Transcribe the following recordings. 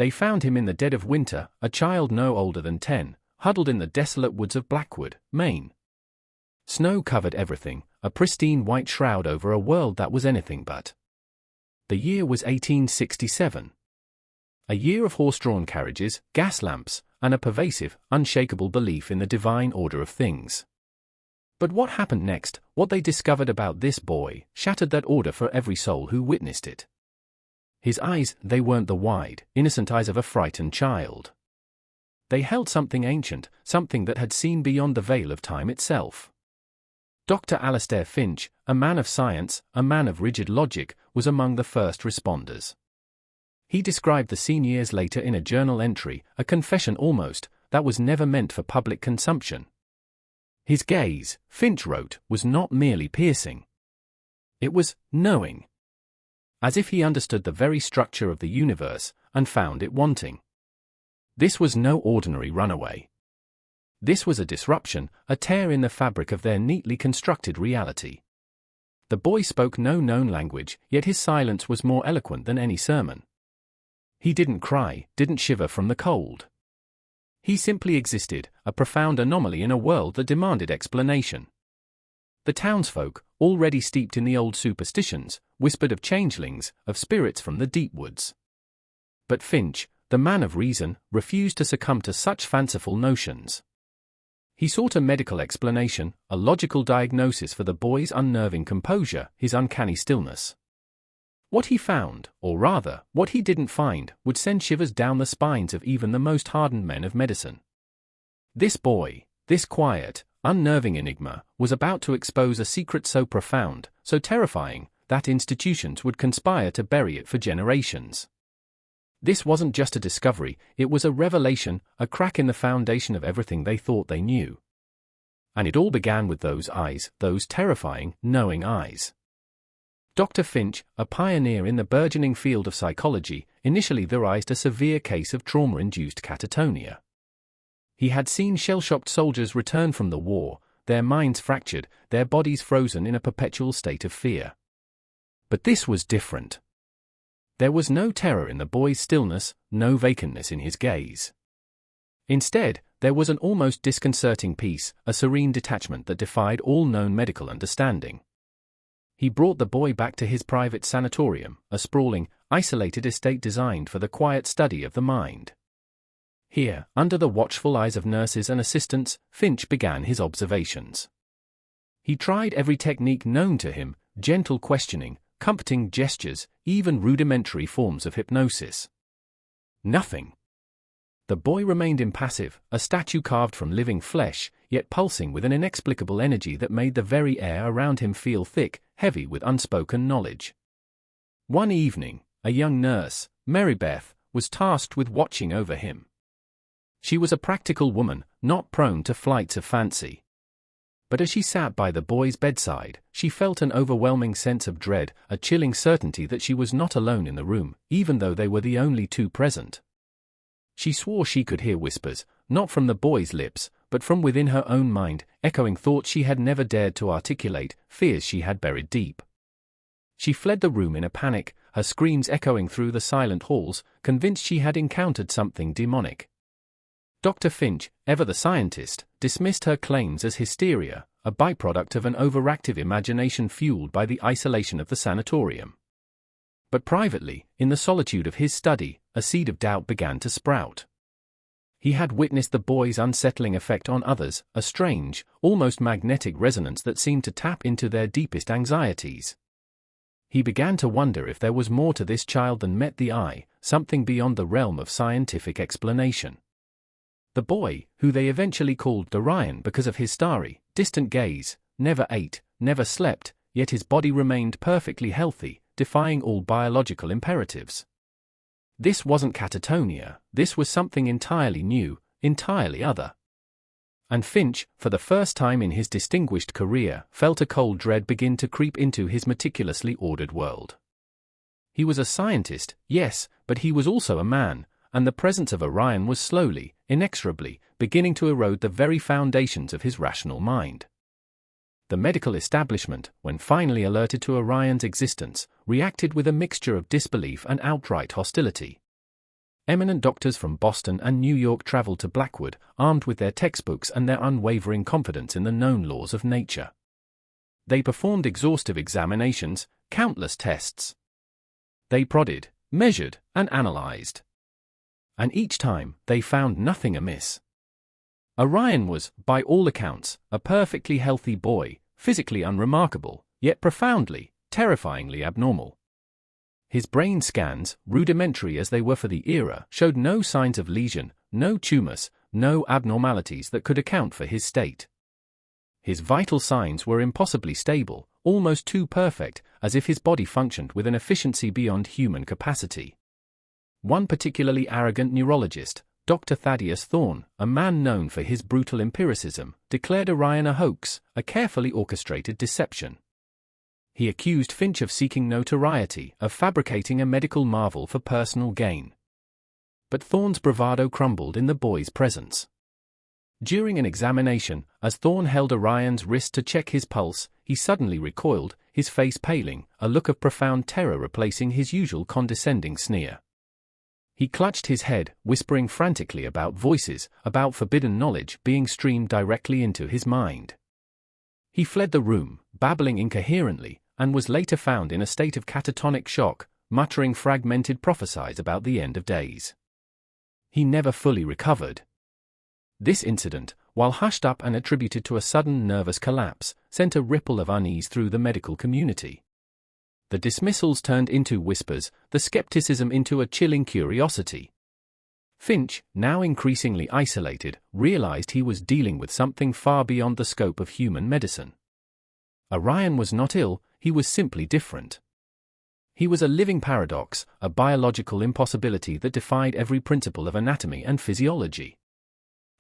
They found him in the dead of winter, a child no older than 10, huddled in the desolate woods of Blackwood, Maine. Snow covered everything, a pristine white shroud over a world that was anything but. The year was 1867. A year of horse-drawn carriages, gas lamps, and a pervasive, unshakable belief in the divine order of things. But what happened next, what they discovered about this boy, shattered that order for every soul who witnessed it. His eyes, they weren't the wide, innocent eyes of a frightened child. They held something ancient, something that had seen beyond the veil of time itself. Dr. Alistair Finch, a man of science, a man of rigid logic, was among the first responders. He described the scene years later in a journal entry, a confession almost, that was never meant for public consumption. His gaze, Finch wrote, was not merely piercing. It was knowing. As if he understood the very structure of the universe, and found it wanting. This was no ordinary runaway. This was a disruption, a tear in the fabric of their neatly constructed reality. The boy spoke no known language, yet his silence was more eloquent than any sermon. He didn't cry, didn't shiver from the cold. He simply existed, a profound anomaly in a world that demanded explanation. The townsfolk, already steeped in the old superstitions, whispered of changelings, of spirits from the deep woods. But Finch, the man of reason, refused to succumb to such fanciful notions. He sought a medical explanation, a logical diagnosis for the boy's unnerving composure, his uncanny stillness. What he found, or rather, what he didn't find, would send shivers down the spines of even the most hardened men of medicine. This boy, this quiet, unnerving enigma, was about to expose a secret so profound, so terrifying, that institutions would conspire to bury it for generations. This wasn't just a discovery, it was a revelation, a crack in the foundation of everything they thought they knew. And it all began with those eyes, those terrifying, knowing eyes. Dr. Finch, a pioneer in the burgeoning field of psychology, initially theorized a severe case of trauma-induced catatonia. He had seen shell-shocked soldiers return from the war, their minds fractured, their bodies frozen in a perpetual state of fear. But this was different. There was no terror in the boy's stillness, no vacantness in his gaze. Instead, there was an almost disconcerting peace, a serene detachment that defied all known medical understanding. He brought the boy back to his private sanatorium, a sprawling, isolated estate designed for the quiet study of the mind. Here, under the watchful eyes of nurses and assistants, Finch began his observations. He tried every technique known to him, gentle questioning, comforting gestures, even rudimentary forms of hypnosis. Nothing. The boy remained impassive, a statue carved from living flesh, yet pulsing with an inexplicable energy that made the very air around him feel thick, heavy with unspoken knowledge. One evening, a young nurse, Marybeth, was tasked with watching over him. She was a practical woman, not prone to flights of fancy. But as she sat by the boy's bedside, she felt an overwhelming sense of dread, a chilling certainty that she was not alone in the room, even though they were the only two present. She swore she could hear whispers, not from the boy's lips, but from within her own mind, echoing thoughts she had never dared to articulate, fears she had buried deep. She fled the room in a panic, her screams echoing through the silent halls, convinced she had encountered something demonic. Dr. Finch, ever the scientist, dismissed her claims as hysteria, a byproduct of an overactive imagination fueled by the isolation of the sanatorium. But privately, in the solitude of his study, a seed of doubt began to sprout. He had witnessed the boy's unsettling effect on others, a strange, almost magnetic resonance that seemed to tap into their deepest anxieties. He began to wonder if there was more to this child than met the eye, something beyond the realm of scientific explanation. The boy, who they eventually called Orion because of his starry, distant gaze, never ate, never slept, yet his body remained perfectly healthy, defying all biological imperatives. This wasn't catatonia, this was something entirely new, entirely other. And Finch, for the first time in his distinguished career, felt a cold dread begin to creep into his meticulously ordered world. He was a scientist, yes, but he was also a man, and the presence of Orion was slowly, inexorably, beginning to erode the very foundations of his rational mind. The medical establishment, when finally alerted to Orion's existence, reacted with a mixture of disbelief and outright hostility. Eminent doctors from Boston and New York traveled to Blackwood, armed with their textbooks and their unwavering confidence in the known laws of nature. They performed exhaustive examinations, countless tests. They prodded, measured, and analyzed. And each time, they found nothing amiss. Orion was, by all accounts, a perfectly healthy boy, physically unremarkable, yet profoundly, terrifyingly abnormal. His brain scans, rudimentary as they were for the era, showed no signs of lesion, no tumors, no abnormalities that could account for his state. His vital signs were impossibly stable, almost too perfect, as if his body functioned with an efficiency beyond human capacity. One particularly arrogant neurologist, Dr. Thaddeus Thorne, a man known for his brutal empiricism, declared Orion a hoax, a carefully orchestrated deception. He accused Finch of seeking notoriety, of fabricating a medical marvel for personal gain. But Thorne's bravado crumbled in the boy's presence. During an examination, as Thorne held Orion's wrist to check his pulse, he suddenly recoiled, his face paling, a look of profound terror replacing his usual condescending sneer. He clutched his head, whispering frantically about voices, about forbidden knowledge being streamed directly into his mind. He fled the room, babbling incoherently, and was later found in a state of catatonic shock, muttering fragmented prophecies about the end of days. He never fully recovered. This incident, while hushed up and attributed to a sudden nervous collapse, sent a ripple of unease through the medical community. The dismissals turned into whispers, the skepticism into a chilling curiosity. Finch, now increasingly isolated, realized he was dealing with something far beyond the scope of human medicine. Orion was not ill, he was simply different. He was a living paradox, a biological impossibility that defied every principle of anatomy and physiology.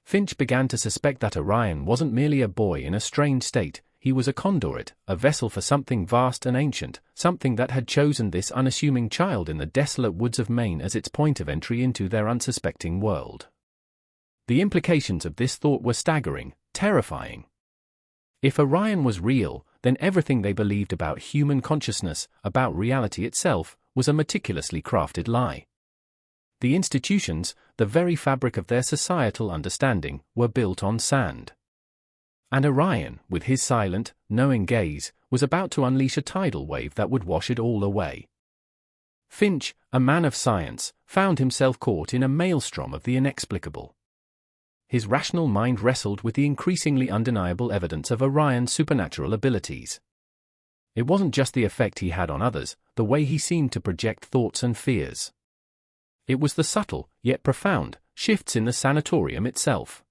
Finch began to suspect that Orion wasn't merely a boy in a strange state, he was a conduit, a vessel for something vast and ancient, something that had chosen this unassuming child in the desolate woods of Maine as its point of entry into their unsuspecting world. The implications of this thought were staggering, terrifying. If Orion was real, then everything they believed about human consciousness, about reality itself, was a meticulously crafted lie. The institutions, the very fabric of their societal understanding, were built on sand. And Orion, with his silent, knowing gaze, was about to unleash a tidal wave that would wash it all away. Finch, a man of science, found himself caught in a maelstrom of the inexplicable. His rational mind wrestled with the increasingly undeniable evidence of Orion's supernatural abilities. It wasn't just the effect he had on others, the way he seemed to project thoughts and fears. It was the subtle, yet profound, shifts in the sanatorium itself.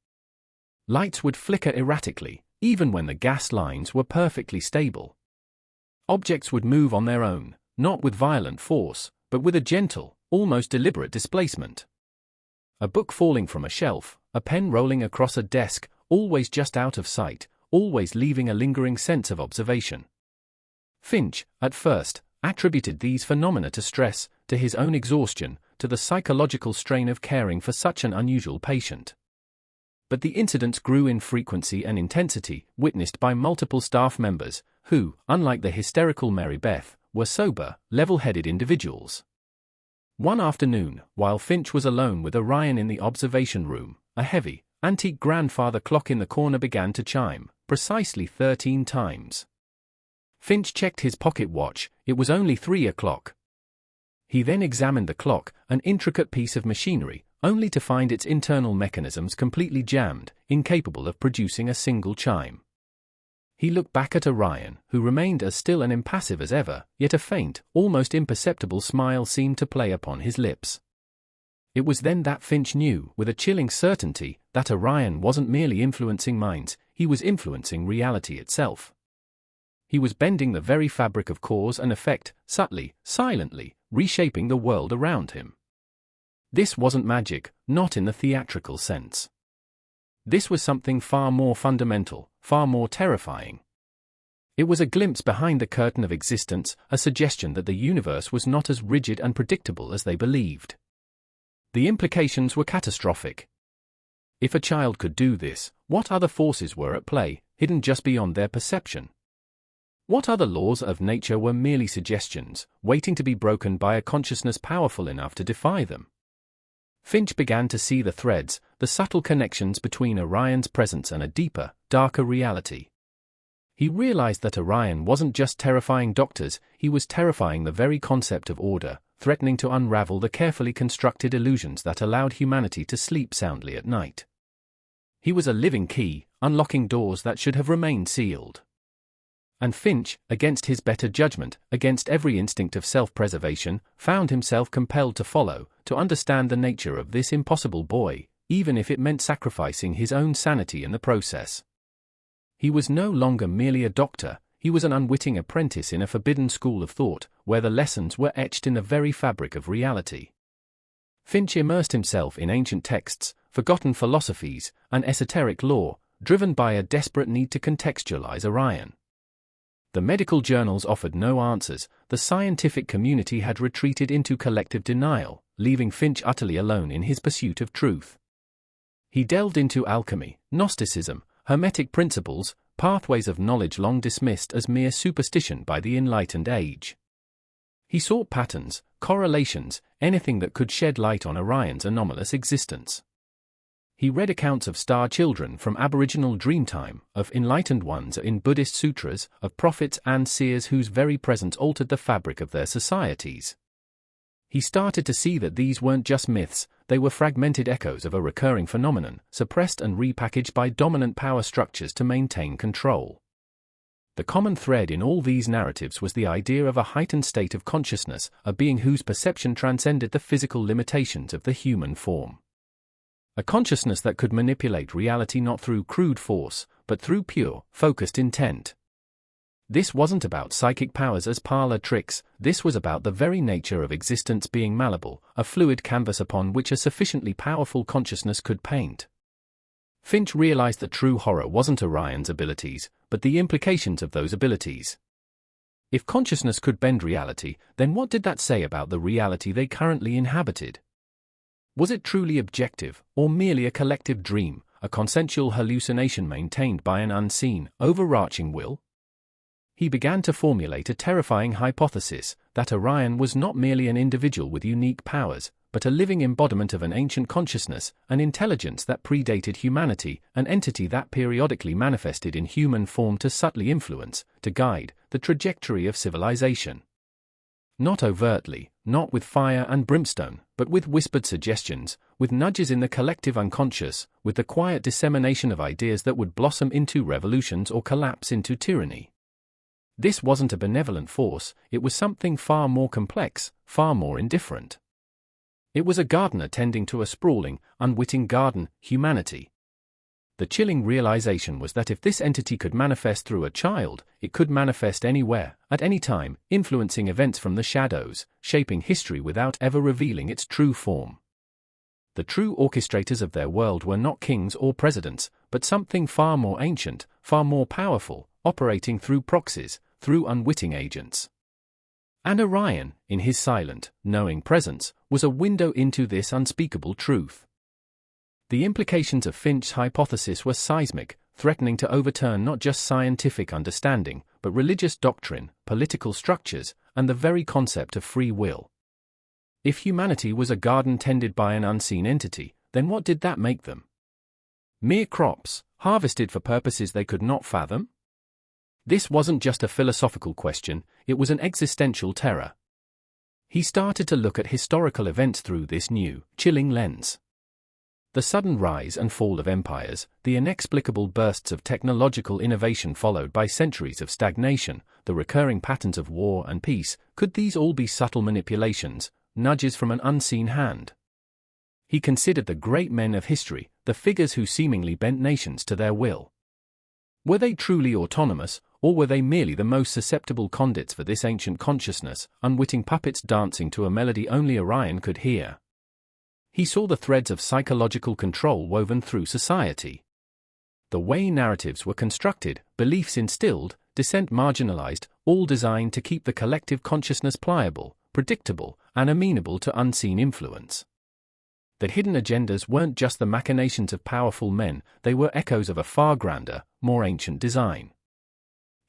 Lights would flicker erratically, even when the gas lines were perfectly stable. Objects would move on their own, not with violent force, but with a gentle, almost deliberate displacement. A book falling from a shelf, a pen rolling across a desk, always just out of sight, always leaving a lingering sense of observation. Finch, at first, attributed these phenomena to stress, to his own exhaustion, to the psychological strain of caring for such an unusual patient. But the incidents grew in frequency and intensity, witnessed by multiple staff members, who, unlike the hysterical Mary Beth, were sober, level-headed individuals. One afternoon, while Finch was alone with Orion in the observation room, a heavy, antique grandfather clock in the corner began to chime, precisely 13 times. Finch checked his pocket watch, it was only 3 o'clock. He then examined the clock, an intricate piece of machinery, only to find its internal mechanisms completely jammed, incapable of producing a single chime. He looked back at Orion, who remained as still and impassive as ever, yet a faint, almost imperceptible smile seemed to play upon his lips. It was then that Finch knew, with a chilling certainty, that Orion wasn't merely influencing minds, he was influencing reality itself. He was bending the very fabric of cause and effect, subtly, silently, reshaping the world around him. This wasn't magic, not in the theatrical sense. This was something far more fundamental, far more terrifying. It was a glimpse behind the curtain of existence, a suggestion that the universe was not as rigid and predictable as they believed. The implications were catastrophic. If a child could do this, what other forces were at play, hidden just beyond their perception? What other laws of nature were merely suggestions, waiting to be broken by a consciousness powerful enough to defy them? Finch began to see the threads, the subtle connections between Orion's presence and a deeper, darker reality. He realized that Orion wasn't just terrifying doctors, he was terrifying the very concept of order, threatening to unravel the carefully constructed illusions that allowed humanity to sleep soundly at night. He was a living key, unlocking doors that should have remained sealed. And Finch, against his better judgment, against every instinct of self-preservation, found himself compelled to follow, to understand the nature of this impossible boy, even if it meant sacrificing his own sanity in the process. He was no longer merely a doctor, he was an unwitting apprentice in a forbidden school of thought, where the lessons were etched in the very fabric of reality. Finch immersed himself in ancient texts, forgotten philosophies, and esoteric lore, driven by a desperate need to contextualize Orion. The medical journals offered no answers, the scientific community had retreated into collective denial, leaving Finch utterly alone in his pursuit of truth. He delved into alchemy, Gnosticism, Hermetic principles, pathways of knowledge long dismissed as mere superstition by the enlightened age. He sought patterns, correlations, anything that could shed light on Orion's anomalous existence. He read accounts of star children from Aboriginal Dreamtime, of enlightened ones in Buddhist sutras, of prophets and seers whose very presence altered the fabric of their societies. He started to see that these weren't just myths, they were fragmented echoes of a recurring phenomenon, suppressed and repackaged by dominant power structures to maintain control. The common thread in all these narratives was the idea of a heightened state of consciousness, a being whose perception transcended the physical limitations of the human form. A consciousness that could manipulate reality not through crude force, but through pure, focused intent. This wasn't about psychic powers as parlor tricks, this was about the very nature of existence being malleable, a fluid canvas upon which a sufficiently powerful consciousness could paint. Finch realized that true horror wasn't Orion's abilities, but the implications of those abilities. If consciousness could bend reality, then what did that say about the reality they currently inhabited? Was it truly objective, or merely a collective dream, a consensual hallucination maintained by an unseen, overarching will? He began to formulate a terrifying hypothesis, that Orion was not merely an individual with unique powers, but a living embodiment of an ancient consciousness, an intelligence that predated humanity, an entity that periodically manifested in human form to subtly influence, to guide, the trajectory of civilization. Not overtly, not with fire and brimstone, but with whispered suggestions, with nudges in the collective unconscious, with the quiet dissemination of ideas that would blossom into revolutions or collapse into tyranny. This wasn't a benevolent force, it was something far more complex, far more indifferent. It was a gardener tending to a sprawling, unwitting garden, humanity. The chilling realization was that if this entity could manifest through a child, it could manifest anywhere, at any time, influencing events from the shadows, shaping history without ever revealing its true form. The true orchestrators of their world were not kings or presidents, but something far more ancient, far more powerful, operating through proxies, through unwitting agents. And Orion, in his silent, knowing presence, was a window into this unspeakable truth. The implications of Finch's hypothesis were seismic, threatening to overturn not just scientific understanding, but religious doctrine, political structures, and the very concept of free will. If humanity was a garden tended by an unseen entity, then what did that make them? Mere crops, harvested for purposes they could not fathom? This wasn't just a philosophical question, it was an existential terror. He started to look at historical events through this new, chilling lens. The sudden rise and fall of empires, the inexplicable bursts of technological innovation followed by centuries of stagnation, the recurring patterns of war and peace, could these all be subtle manipulations, nudges from an unseen hand? He considered the great men of history, the figures who seemingly bent nations to their will. Were they truly autonomous, or were they merely the most susceptible conduits for this ancient consciousness, unwitting puppets dancing to a melody only Orion could hear? He saw the threads of psychological control woven through society. The way narratives were constructed, beliefs instilled, dissent marginalized, all designed to keep the collective consciousness pliable, predictable, and amenable to unseen influence. The hidden agendas weren't just the machinations of powerful men, they were echoes of a far grander, more ancient design.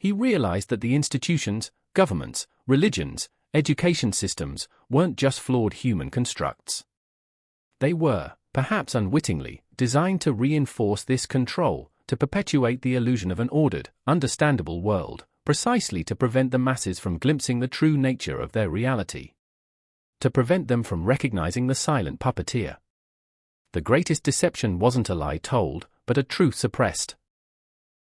He realized that the institutions, governments, religions, education systems weren't just flawed human constructs. They were, perhaps unwittingly, designed to reinforce this control, to perpetuate the illusion of an ordered, understandable world, precisely to prevent the masses from glimpsing the true nature of their reality. To prevent them from recognizing the silent puppeteer. The greatest deception wasn't a lie told, but a truth suppressed.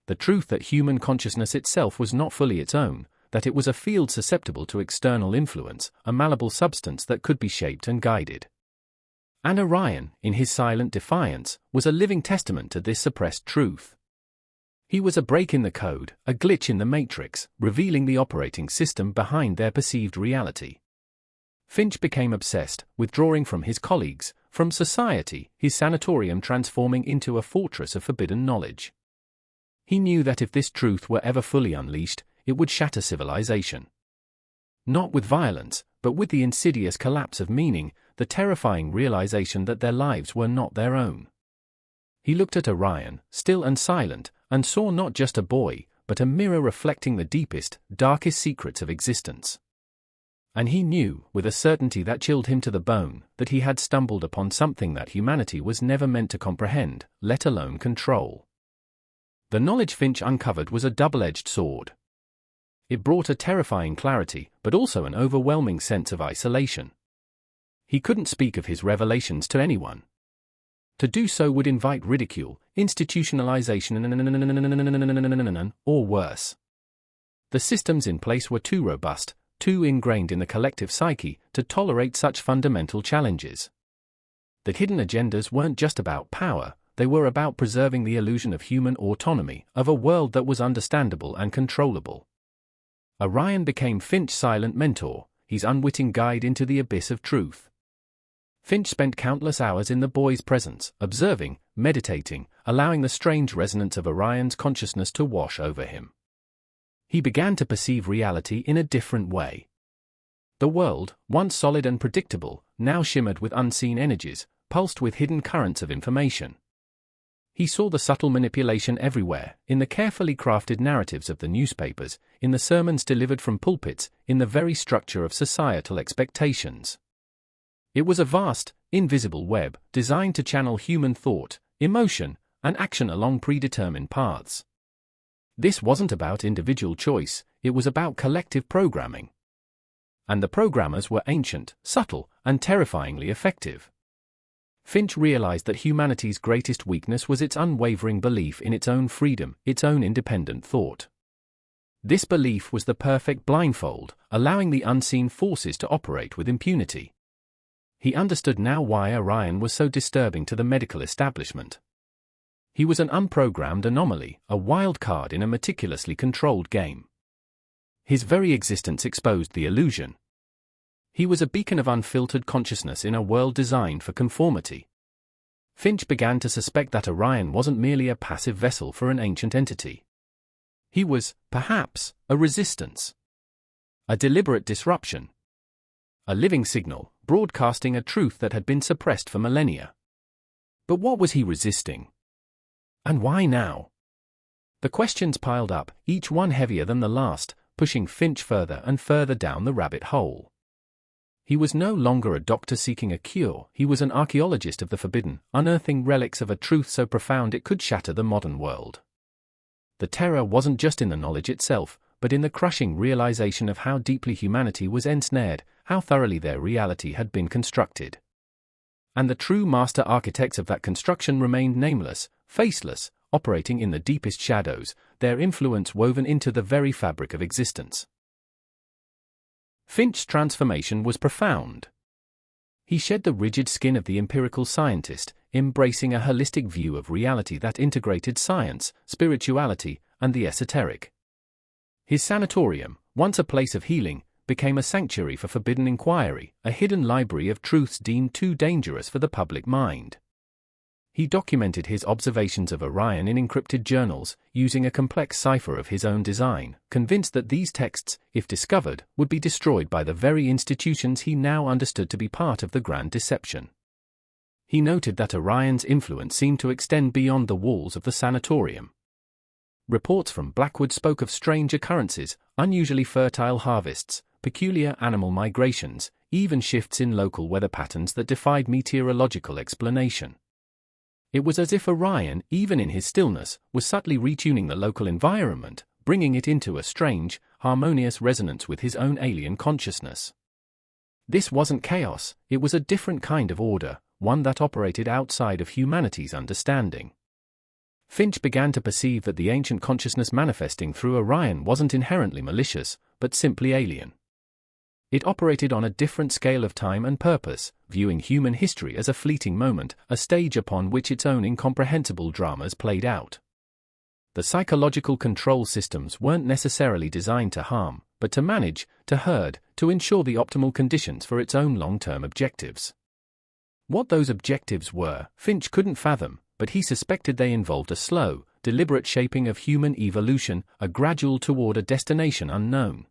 The truth that human consciousness itself was not fully its own, that it was a field susceptible to external influence, a malleable substance that could be shaped and guided. And Orion, in his silent defiance, was a living testament to this suppressed truth. He was a break in the code, a glitch in the matrix, revealing the operating system behind their perceived reality. Finch became obsessed, withdrawing from his colleagues, from society, his sanatorium transforming into a fortress of forbidden knowledge. He knew that if this truth were ever fully unleashed, it would shatter civilization. Not with violence, but with the insidious collapse of meaning, the terrifying realization that their lives were not their own. He looked at Orion, still and silent, and saw not just a boy, but a mirror reflecting the deepest, darkest secrets of existence. And he knew, with a certainty that chilled him to the bone, that he had stumbled upon something that humanity was never meant to comprehend, let alone control. The knowledge Finch uncovered was a double-edged sword. It brought a terrifying clarity, but also an overwhelming sense of isolation. He couldn't speak of his revelations to anyone. To do so would invite ridicule, institutionalization, or worse. The systems in place were too robust, too ingrained in the collective psyche, to tolerate such fundamental challenges. The hidden agendas weren't just about power, they were about preserving the illusion of human autonomy, of a world that was understandable and controllable. Orion became Finch's silent mentor, his unwitting guide into the abyss of truth. Finch spent countless hours in the boy's presence, observing, meditating, allowing the strange resonance of Orion's consciousness to wash over him. He began to perceive reality in a different way. The world, once solid and predictable, now shimmered with unseen energies, pulsed with hidden currents of information. He saw the subtle manipulation everywhere, in the carefully crafted narratives of the newspapers, in the sermons delivered from pulpits, in the very structure of societal expectations. It was a vast, invisible web, designed to channel human thought, emotion, and action along predetermined paths. This wasn't about individual choice, it was about collective programming. And the programmers were ancient, subtle, and terrifyingly effective. Finch realized that humanity's greatest weakness was its unwavering belief in its own freedom, its own independent thought. This belief was the perfect blindfold, allowing the unseen forces to operate with impunity. He understood now why Orion was so disturbing to the medical establishment. He was an unprogrammed anomaly, a wild card in a meticulously controlled game. His very existence exposed the illusion. He was a beacon of unfiltered consciousness in a world designed for conformity. Finch began to suspect that Orion wasn't merely a passive vessel for an ancient entity. He was, perhaps, a resistance. A deliberate disruption. A living signal, broadcasting a truth that had been suppressed for millennia. But what was he resisting? And why now? The questions piled up, each one heavier than the last, pushing Finch further and further down the rabbit hole. He was no longer a doctor seeking a cure, he was an archaeologist of the forbidden, unearthing relics of a truth so profound it could shatter the modern world. The terror wasn't just in the knowledge itself, but in the crushing realization of how deeply humanity was ensnared, how thoroughly their reality had been constructed. And the true master architects of that construction remained nameless, faceless, operating in the deepest shadows, their influence woven into the very fabric of existence. Finch's transformation was profound. He shed the rigid skin of the empirical scientist, embracing a holistic view of reality that integrated science, spirituality, and the esoteric. His sanatorium, once a place of healing, became a sanctuary for forbidden inquiry, a hidden library of truths deemed too dangerous for the public mind. He documented his observations of Orion in encrypted journals, using a complex cipher of his own design, convinced that these texts, if discovered, would be destroyed by the very institutions he now understood to be part of the grand deception. He noted that Orion's influence seemed to extend beyond the walls of the sanatorium. Reports from Blackwood spoke of strange occurrences, unusually fertile harvests, peculiar animal migrations, even shifts in local weather patterns that defied meteorological explanation. It was as if Orion, even in his stillness, was subtly retuning the local environment, bringing it into a strange, harmonious resonance with his own alien consciousness. This wasn't chaos, it was a different kind of order, one that operated outside of humanity's understanding. Finch began to perceive that the ancient consciousness manifesting through Orion wasn't inherently malicious, but simply alien. It operated on a different scale of time and purpose, viewing human history as a fleeting moment, a stage upon which its own incomprehensible dramas played out. The psychological control systems weren't necessarily designed to harm, but to manage, to herd, to ensure the optimal conditions for its own long-term objectives. What those objectives were, Finch couldn't fathom, but he suspected they involved a slow, deliberate shaping of human evolution, a gradual toward a destination unknown.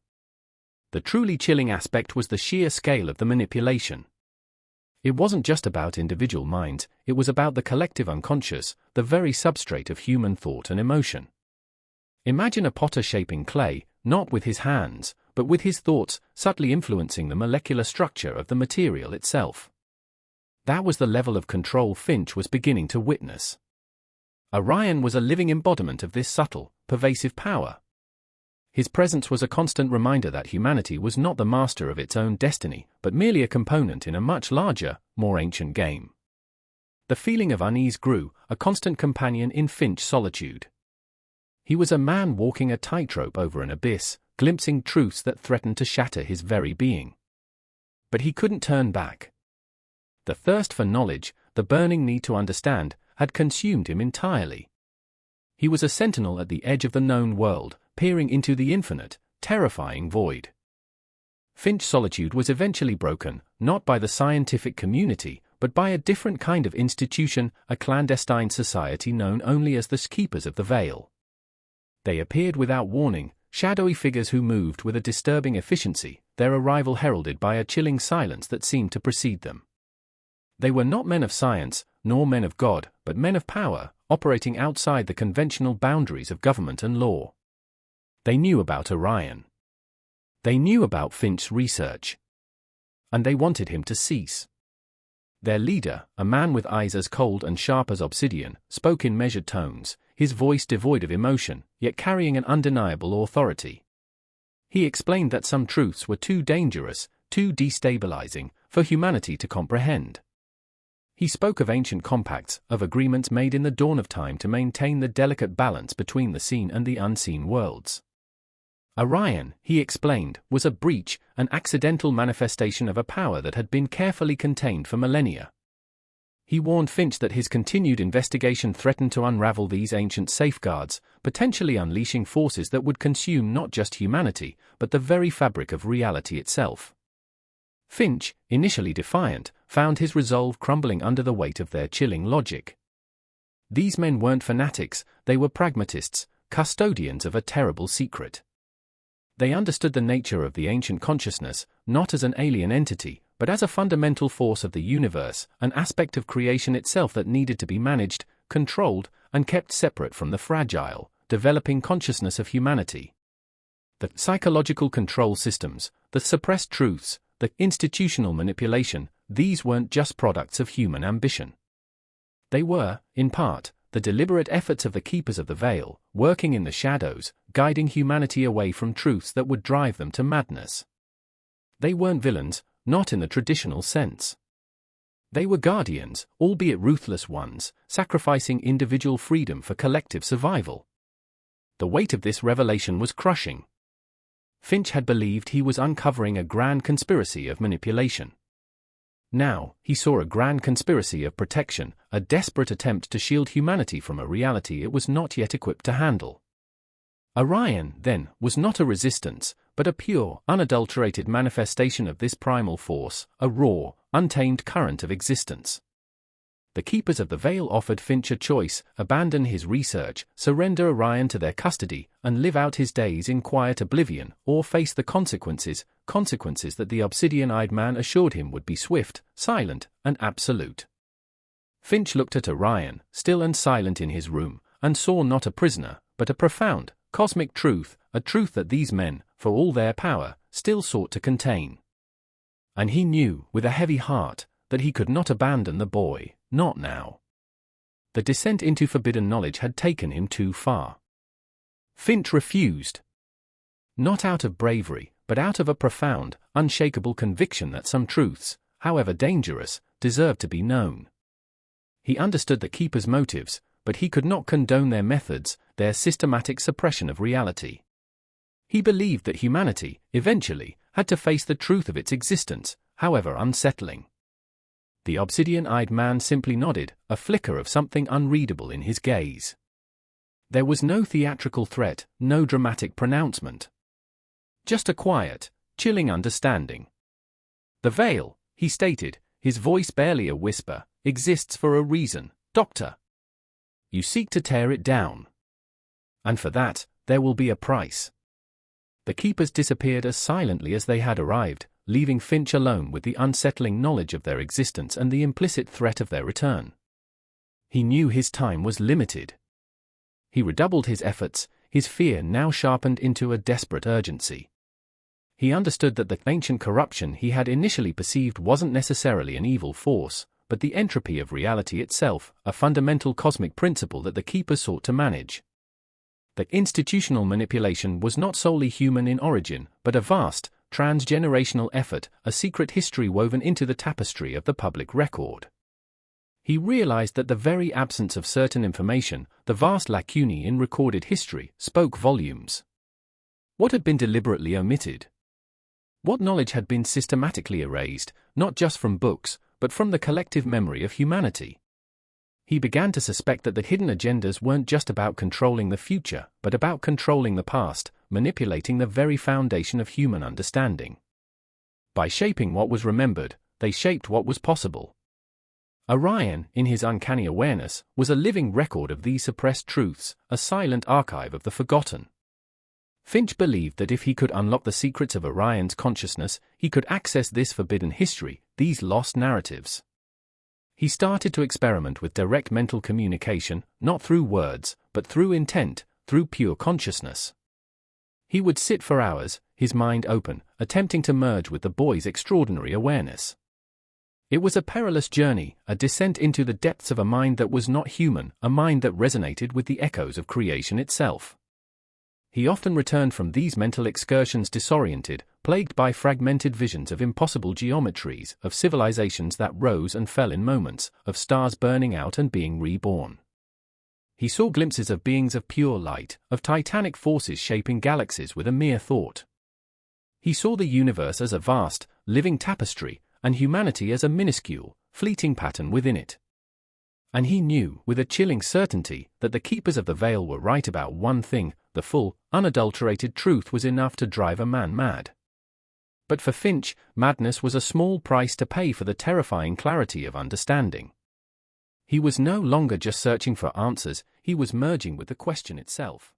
The truly chilling aspect was the sheer scale of the manipulation. It wasn't just about individual minds, it was about the collective unconscious, the very substrate of human thought and emotion. Imagine a potter shaping clay, not with his hands, but with his thoughts, subtly influencing the molecular structure of the material itself. That was the level of control Finch was beginning to witness. Orion was a living embodiment of this subtle, pervasive power. His presence was a constant reminder that humanity was not the master of its own destiny, but merely a component in a much larger, more ancient game. The feeling of unease grew, a constant companion in Finch's solitude. He was a man walking a tightrope over an abyss, glimpsing truths that threatened to shatter his very being. But he couldn't turn back. The thirst for knowledge, the burning need to understand, had consumed him entirely. He was a sentinel at the edge of the known world, peering into the infinite, terrifying void. Finch's solitude was eventually broken, not by the scientific community, but by a different kind of institution, a clandestine society known only as the Keepers of the Veil. They appeared without warning, shadowy figures who moved with a disturbing efficiency, their arrival heralded by a chilling silence that seemed to precede them. They were not men of science, nor men of God, but men of power, operating outside the conventional boundaries of government and law. They knew about Orion. They knew about Finch's research. And they wanted him to cease. Their leader, a man with eyes as cold and sharp as obsidian, spoke in measured tones, his voice devoid of emotion, yet carrying an undeniable authority. He explained that some truths were too dangerous, too destabilizing, for humanity to comprehend. He spoke of ancient compacts, of agreements made in the dawn of time to maintain the delicate balance between the seen and the unseen worlds. Orion, he explained, was a breach, an accidental manifestation of a power that had been carefully contained for millennia. He warned Finch that his continued investigation threatened to unravel these ancient safeguards, potentially unleashing forces that would consume not just humanity, but the very fabric of reality itself. Finch, initially defiant, found his resolve crumbling under the weight of their chilling logic. These men weren't fanatics, they were pragmatists, custodians of a terrible secret. They understood the nature of the ancient consciousness, not as an alien entity, but as a fundamental force of the universe, an aspect of creation itself that needed to be managed, controlled, and kept separate from the fragile, developing consciousness of humanity. The psychological control systems, the suppressed truths, the institutional manipulation, these weren't just products of human ambition. They were, in part, the deliberate efforts of the Keepers of the Veil, working in the shadows, guiding humanity away from truths that would drive them to madness. They weren't villains, not in the traditional sense. They were guardians, albeit ruthless ones, sacrificing individual freedom for collective survival. The weight of this revelation was crushing. Finch had believed he was uncovering a grand conspiracy of manipulation. Now, he saw a grand conspiracy of protection, a desperate attempt to shield humanity from a reality it was not yet equipped to handle. Orion, then, was not a resistance, but a pure, unadulterated manifestation of this primal force, a raw, untamed current of existence. The Keepers of the Veil offered Finch a choice: abandon his research, surrender Orion to their custody, and live out his days in quiet oblivion, or face the consequences that the obsidian-eyed man assured him would be swift, silent, and absolute. Finch looked at Orion, still and silent in his room, and saw not a prisoner, but a profound, cosmic truth, a truth that these men, for all their power, still sought to contain. And he knew, with a heavy heart, that he could not abandon the boy, not now. The descent into forbidden knowledge had taken him too far. Finch refused. Not out of bravery, but out of a profound, unshakable conviction that some truths, however dangerous, deserved to be known. He understood the Keeper's motives, but he could not condone their methods, their systematic suppression of reality. He believed that humanity, eventually, had to face the truth of its existence, however unsettling. The obsidian-eyed man simply nodded, a flicker of something unreadable in his gaze. There was no theatrical threat, no dramatic pronouncement. Just a quiet, chilling understanding. The veil, he stated, his voice barely a whisper, exists for a reason, Doctor. You seek to tear it down. And for that, there will be a price. The Keepers disappeared as silently as they had arrived, leaving Finch alone with the unsettling knowledge of their existence and the implicit threat of their return. He knew his time was limited. He redoubled his efforts, his fear now sharpened into a desperate urgency. He understood that the ancient corruption he had initially perceived wasn't necessarily an evil force, but the entropy of reality itself, a fundamental cosmic principle that the Keepers sought to manage. The institutional manipulation was not solely human in origin, but a vast, transgenerational effort, a secret history woven into the tapestry of the public record. He realized that the very absence of certain information, the vast lacunae in recorded history, spoke volumes. What had been deliberately omitted? What knowledge had been systematically erased, not just from books, but from the collective memory of humanity? He began to suspect that the hidden agendas weren't just about controlling the future, but about controlling the past, manipulating the very foundation of human understanding. By shaping what was remembered, they shaped what was possible. Orion, in his uncanny awareness, was a living record of these suppressed truths, a silent archive of the forgotten. Finch believed that if he could unlock the secrets of Orion's consciousness, he could access this forbidden history, these lost narratives. He started to experiment with direct mental communication, not through words, but through intent, through pure consciousness. He would sit for hours, his mind open, attempting to merge with the boy's extraordinary awareness. It was a perilous journey, a descent into the depths of a mind that was not human, a mind that resonated with the echoes of creation itself. He often returned from these mental excursions disoriented, plagued by fragmented visions of impossible geometries, of civilizations that rose and fell in moments, of stars burning out and being reborn. He saw glimpses of beings of pure light, of titanic forces shaping galaxies with a mere thought. He saw the universe as a vast, living tapestry, and humanity as a minuscule, fleeting pattern within it. And he knew, with a chilling certainty, that the Keepers of the Veil were right about one thing: the full, unadulterated truth was enough to drive a man mad. But for Finch, madness was a small price to pay for the terrifying clarity of understanding. He was no longer just searching for answers, he was merging with the question itself.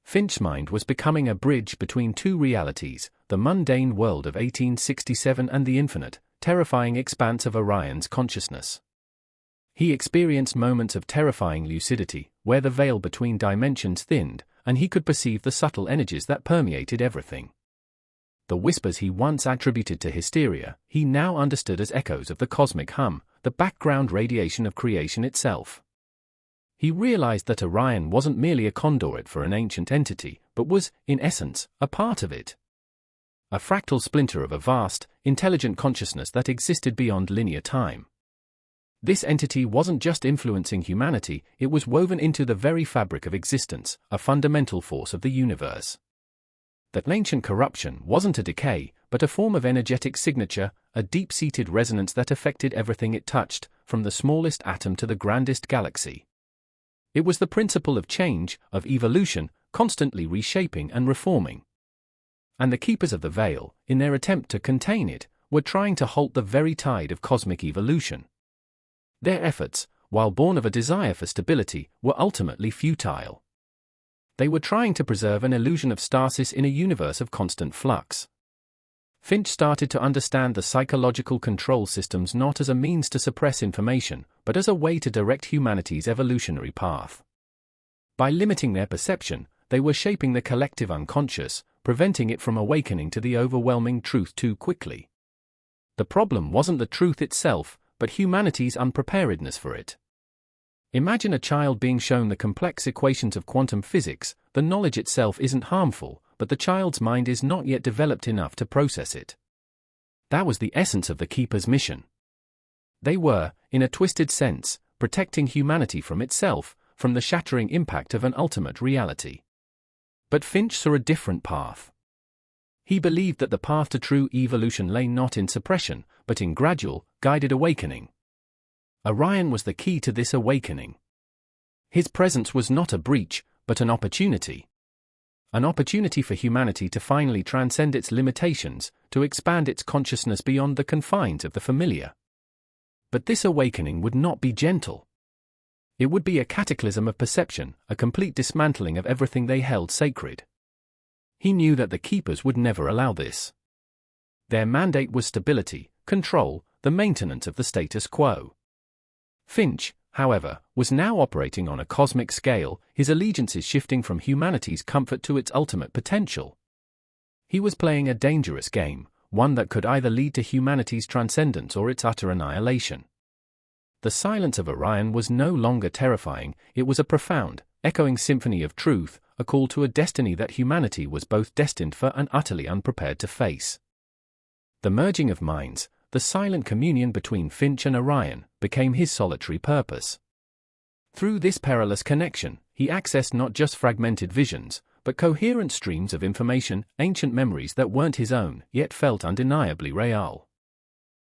Finch's mind was becoming a bridge between two realities, the mundane world of 1867 and the infinite, terrifying expanse of Orion's consciousness. He experienced moments of terrifying lucidity, where the veil between dimensions thinned, and he could perceive the subtle energies that permeated everything. The whispers he once attributed to hysteria, he now understood as echoes of the cosmic hum, the background radiation of creation itself. He realized that Orion wasn't merely a conduit for an ancient entity, but was, in essence, a part of it. A fractal splinter of a vast, intelligent consciousness that existed beyond linear time. This entity wasn't just influencing humanity, it was woven into the very fabric of existence, a fundamental force of the universe. That ancient corruption wasn't a decay, but a form of energetic signature, a deep-seated resonance that affected everything it touched, from the smallest atom to the grandest galaxy. It was the principle of change, of evolution, constantly reshaping and reforming. And the Keepers of the Veil, in their attempt to contain it, were trying to halt the very tide of cosmic evolution. Their efforts, while born of a desire for stability, were ultimately futile. They were trying to preserve an illusion of stasis in a universe of constant flux. Finch started to understand the psychological control systems not as a means to suppress information, but as a way to direct humanity's evolutionary path. By limiting their perception, they were shaping the collective unconscious, preventing it from awakening to the overwhelming truth too quickly. The problem wasn't the truth itself, but humanity's unpreparedness for it. Imagine a child being shown the complex equations of quantum physics. The knowledge itself isn't harmful, but the child's mind is not yet developed enough to process it. That was the essence of the Keeper's mission. They were, in a twisted sense, protecting humanity from itself, from the shattering impact of an ultimate reality. But Finch saw a different path. He believed that the path to true evolution lay not in suppression, but in gradual, guided awakening. Orion was the key to this awakening. His presence was not a breach, but an opportunity. An opportunity for humanity to finally transcend its limitations, to expand its consciousness beyond the confines of the familiar. But this awakening would not be gentle. It would be a cataclysm of perception, a complete dismantling of everything they held sacred. He knew that the Keepers would never allow this. Their mandate was stability, control, the maintenance of the status quo. Finch, however, was now operating on a cosmic scale, his allegiances shifting from humanity's comfort to its ultimate potential. He was playing a dangerous game, one that could either lead to humanity's transcendence or its utter annihilation. The silence of Orion was no longer terrifying, it was a profound, echoing symphony of truth, a call to a destiny that humanity was both destined for and utterly unprepared to face. The merging of minds, the silent communion between Finch and Orion, became his solitary purpose. Through this perilous connection, he accessed not just fragmented visions, but coherent streams of information, ancient memories that weren't his own, yet felt undeniably real.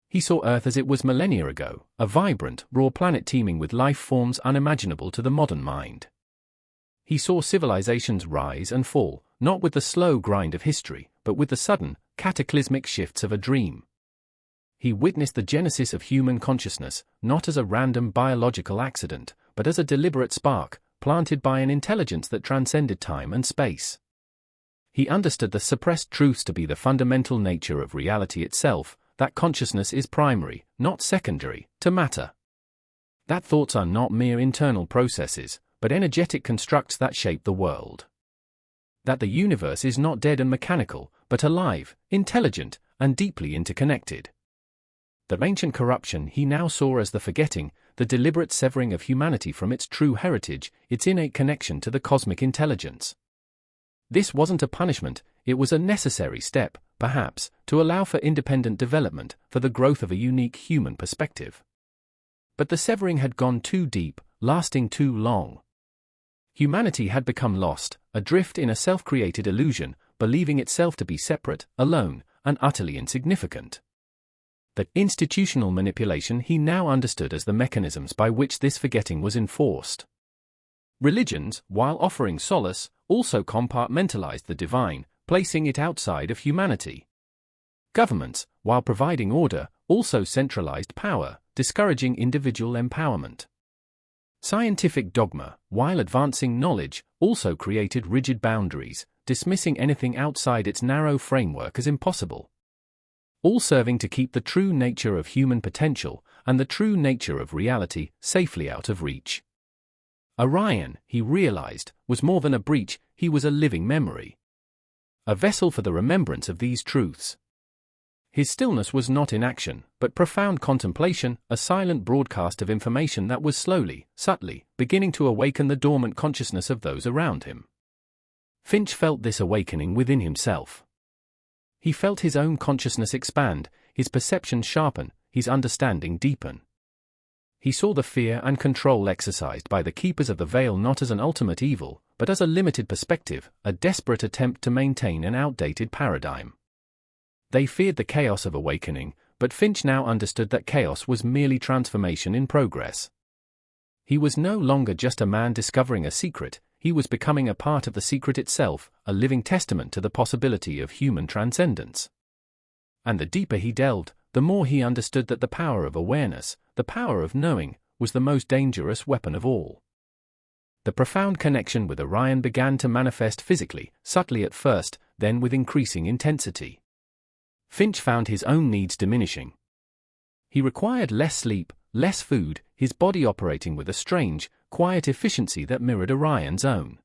He saw Earth as it was millennia ago, a vibrant, raw planet teeming with life forms unimaginable to the modern mind. He saw civilizations rise and fall, not with the slow grind of history, but with the sudden, cataclysmic shifts of a dream. He witnessed the genesis of human consciousness, not as a random biological accident, but as a deliberate spark, planted by an intelligence that transcended time and space. He understood the suppressed truths to be the fundamental nature of reality itself, that consciousness is primary, not secondary, to matter. That thoughts are not mere internal processes, but energetic constructs that shape the world. That the universe is not dead and mechanical, but alive, intelligent, and deeply interconnected. The ancient corruption he now saw as the forgetting, the deliberate severing of humanity from its true heritage, its innate connection to the cosmic intelligence. This wasn't a punishment, it was a necessary step, perhaps, to allow for independent development, for the growth of a unique human perspective. But the severing had gone too deep, lasting too long. Humanity had become lost, adrift in a self-created illusion, believing itself to be separate, alone, and utterly insignificant. The institutional manipulation he now understood as the mechanisms by which this forgetting was enforced. Religions, while offering solace, also compartmentalized the divine, placing it outside of humanity. Governments, while providing order, also centralized power, discouraging individual empowerment. Scientific dogma, while advancing knowledge, also created rigid boundaries, dismissing anything outside its narrow framework as impossible. All serving to keep the true nature of human potential, and the true nature of reality, safely out of reach. Orion, he realized, was more than a breach, he was a living memory. A vessel for the remembrance of these truths. His stillness was not inaction, but profound contemplation, a silent broadcast of information that was slowly, subtly, beginning to awaken the dormant consciousness of those around him. Finch felt this awakening within himself. He felt his own consciousness expand, his perception sharpen, his understanding deepen. He saw the fear and control exercised by the Keepers of the Veil not as an ultimate evil, but as a limited perspective, a desperate attempt to maintain an outdated paradigm. They feared the chaos of awakening, but Finch now understood that chaos was merely transformation in progress. He was no longer just a man discovering a secret, he was becoming a part of the secret itself, a living testament to the possibility of human transcendence. And the deeper he delved, the more he understood that the power of awareness, the power of knowing, was the most dangerous weapon of all. The profound connection with Orion began to manifest physically, subtly at first, then with increasing intensity. Finch found his own needs diminishing. He required less sleep, less food, his body operating with a strange, quiet efficiency that mirrored Orion's own.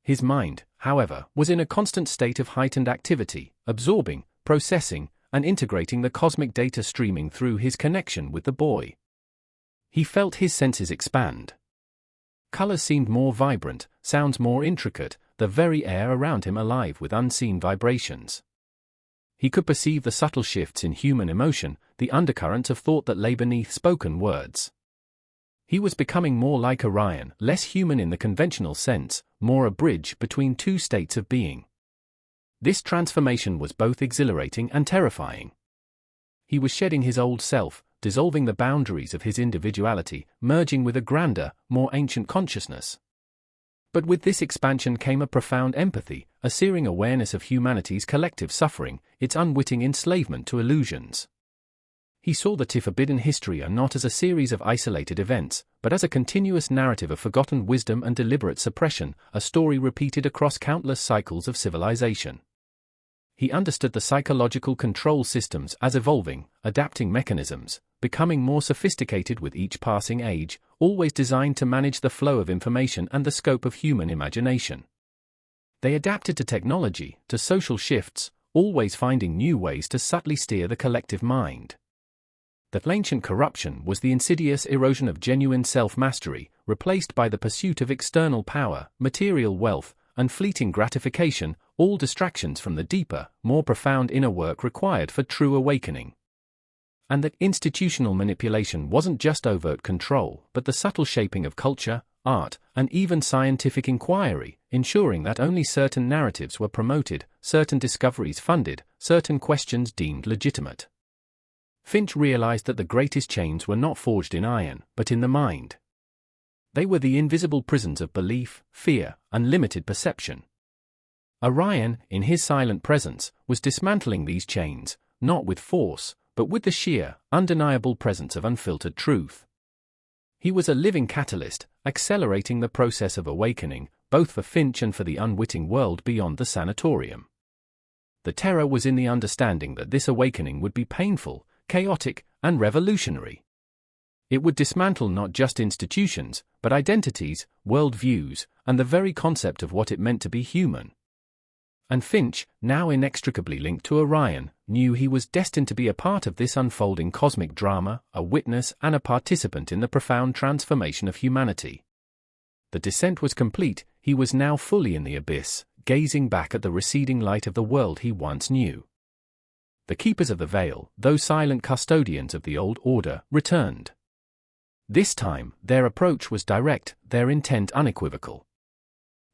His mind, however, was in a constant state of heightened activity, absorbing, processing, and integrating the cosmic data streaming through his connection with the boy. He felt his senses expand. Colors seemed more vibrant, sounds more intricate, the very air around him alive with unseen vibrations. He could perceive the subtle shifts in human emotion, the undercurrents of thought that lay beneath spoken words. He was becoming more like Orion, less human in the conventional sense, more a bridge between two states of being. This transformation was both exhilarating and terrifying. He was shedding his old self, dissolving the boundaries of his individuality, merging with a grander, more ancient consciousness. But with this expansion came a profound empathy, a searing awareness of humanity's collective suffering, its unwitting enslavement to illusions. He saw the forbidden history not as a series of isolated events, but as a continuous narrative of forgotten wisdom and deliberate suppression, a story repeated across countless cycles of civilization. He understood the psychological control systems as evolving, adapting mechanisms, becoming more sophisticated with each passing age, always designed to manage the flow of information and the scope of human imagination. They adapted to technology, to social shifts, always finding new ways to subtly steer the collective mind. That ancient corruption was the insidious erosion of genuine self-mastery, replaced by the pursuit of external power, material wealth, and fleeting gratification, all distractions from the deeper, more profound inner work required for true awakening. And that institutional manipulation wasn't just overt control, but the subtle shaping of culture, art, and even scientific inquiry, ensuring that only certain narratives were promoted, certain discoveries funded, certain questions deemed legitimate. Finch realized that the greatest chains were not forged in iron, but in the mind. They were the invisible prisons of belief, fear, and limited perception. Orion, in his silent presence, was dismantling these chains, not with force, but with the sheer, undeniable presence of unfiltered truth. He was a living catalyst, accelerating the process of awakening, both for Finch and for the unwitting world beyond the sanatorium. The terror was in the understanding that this awakening would be painful, chaotic, and revolutionary. It would dismantle not just institutions, but identities, worldviews, and the very concept of what it meant to be human. And Finch, now inextricably linked to Orion, knew he was destined to be a part of this unfolding cosmic drama, a witness and a participant in the profound transformation of humanity. The descent was complete, he was now fully in the abyss, gazing back at the receding light of the world he once knew. The keepers of the veil, those silent custodians of the old order, returned. This time, their approach was direct, their intent unequivocal.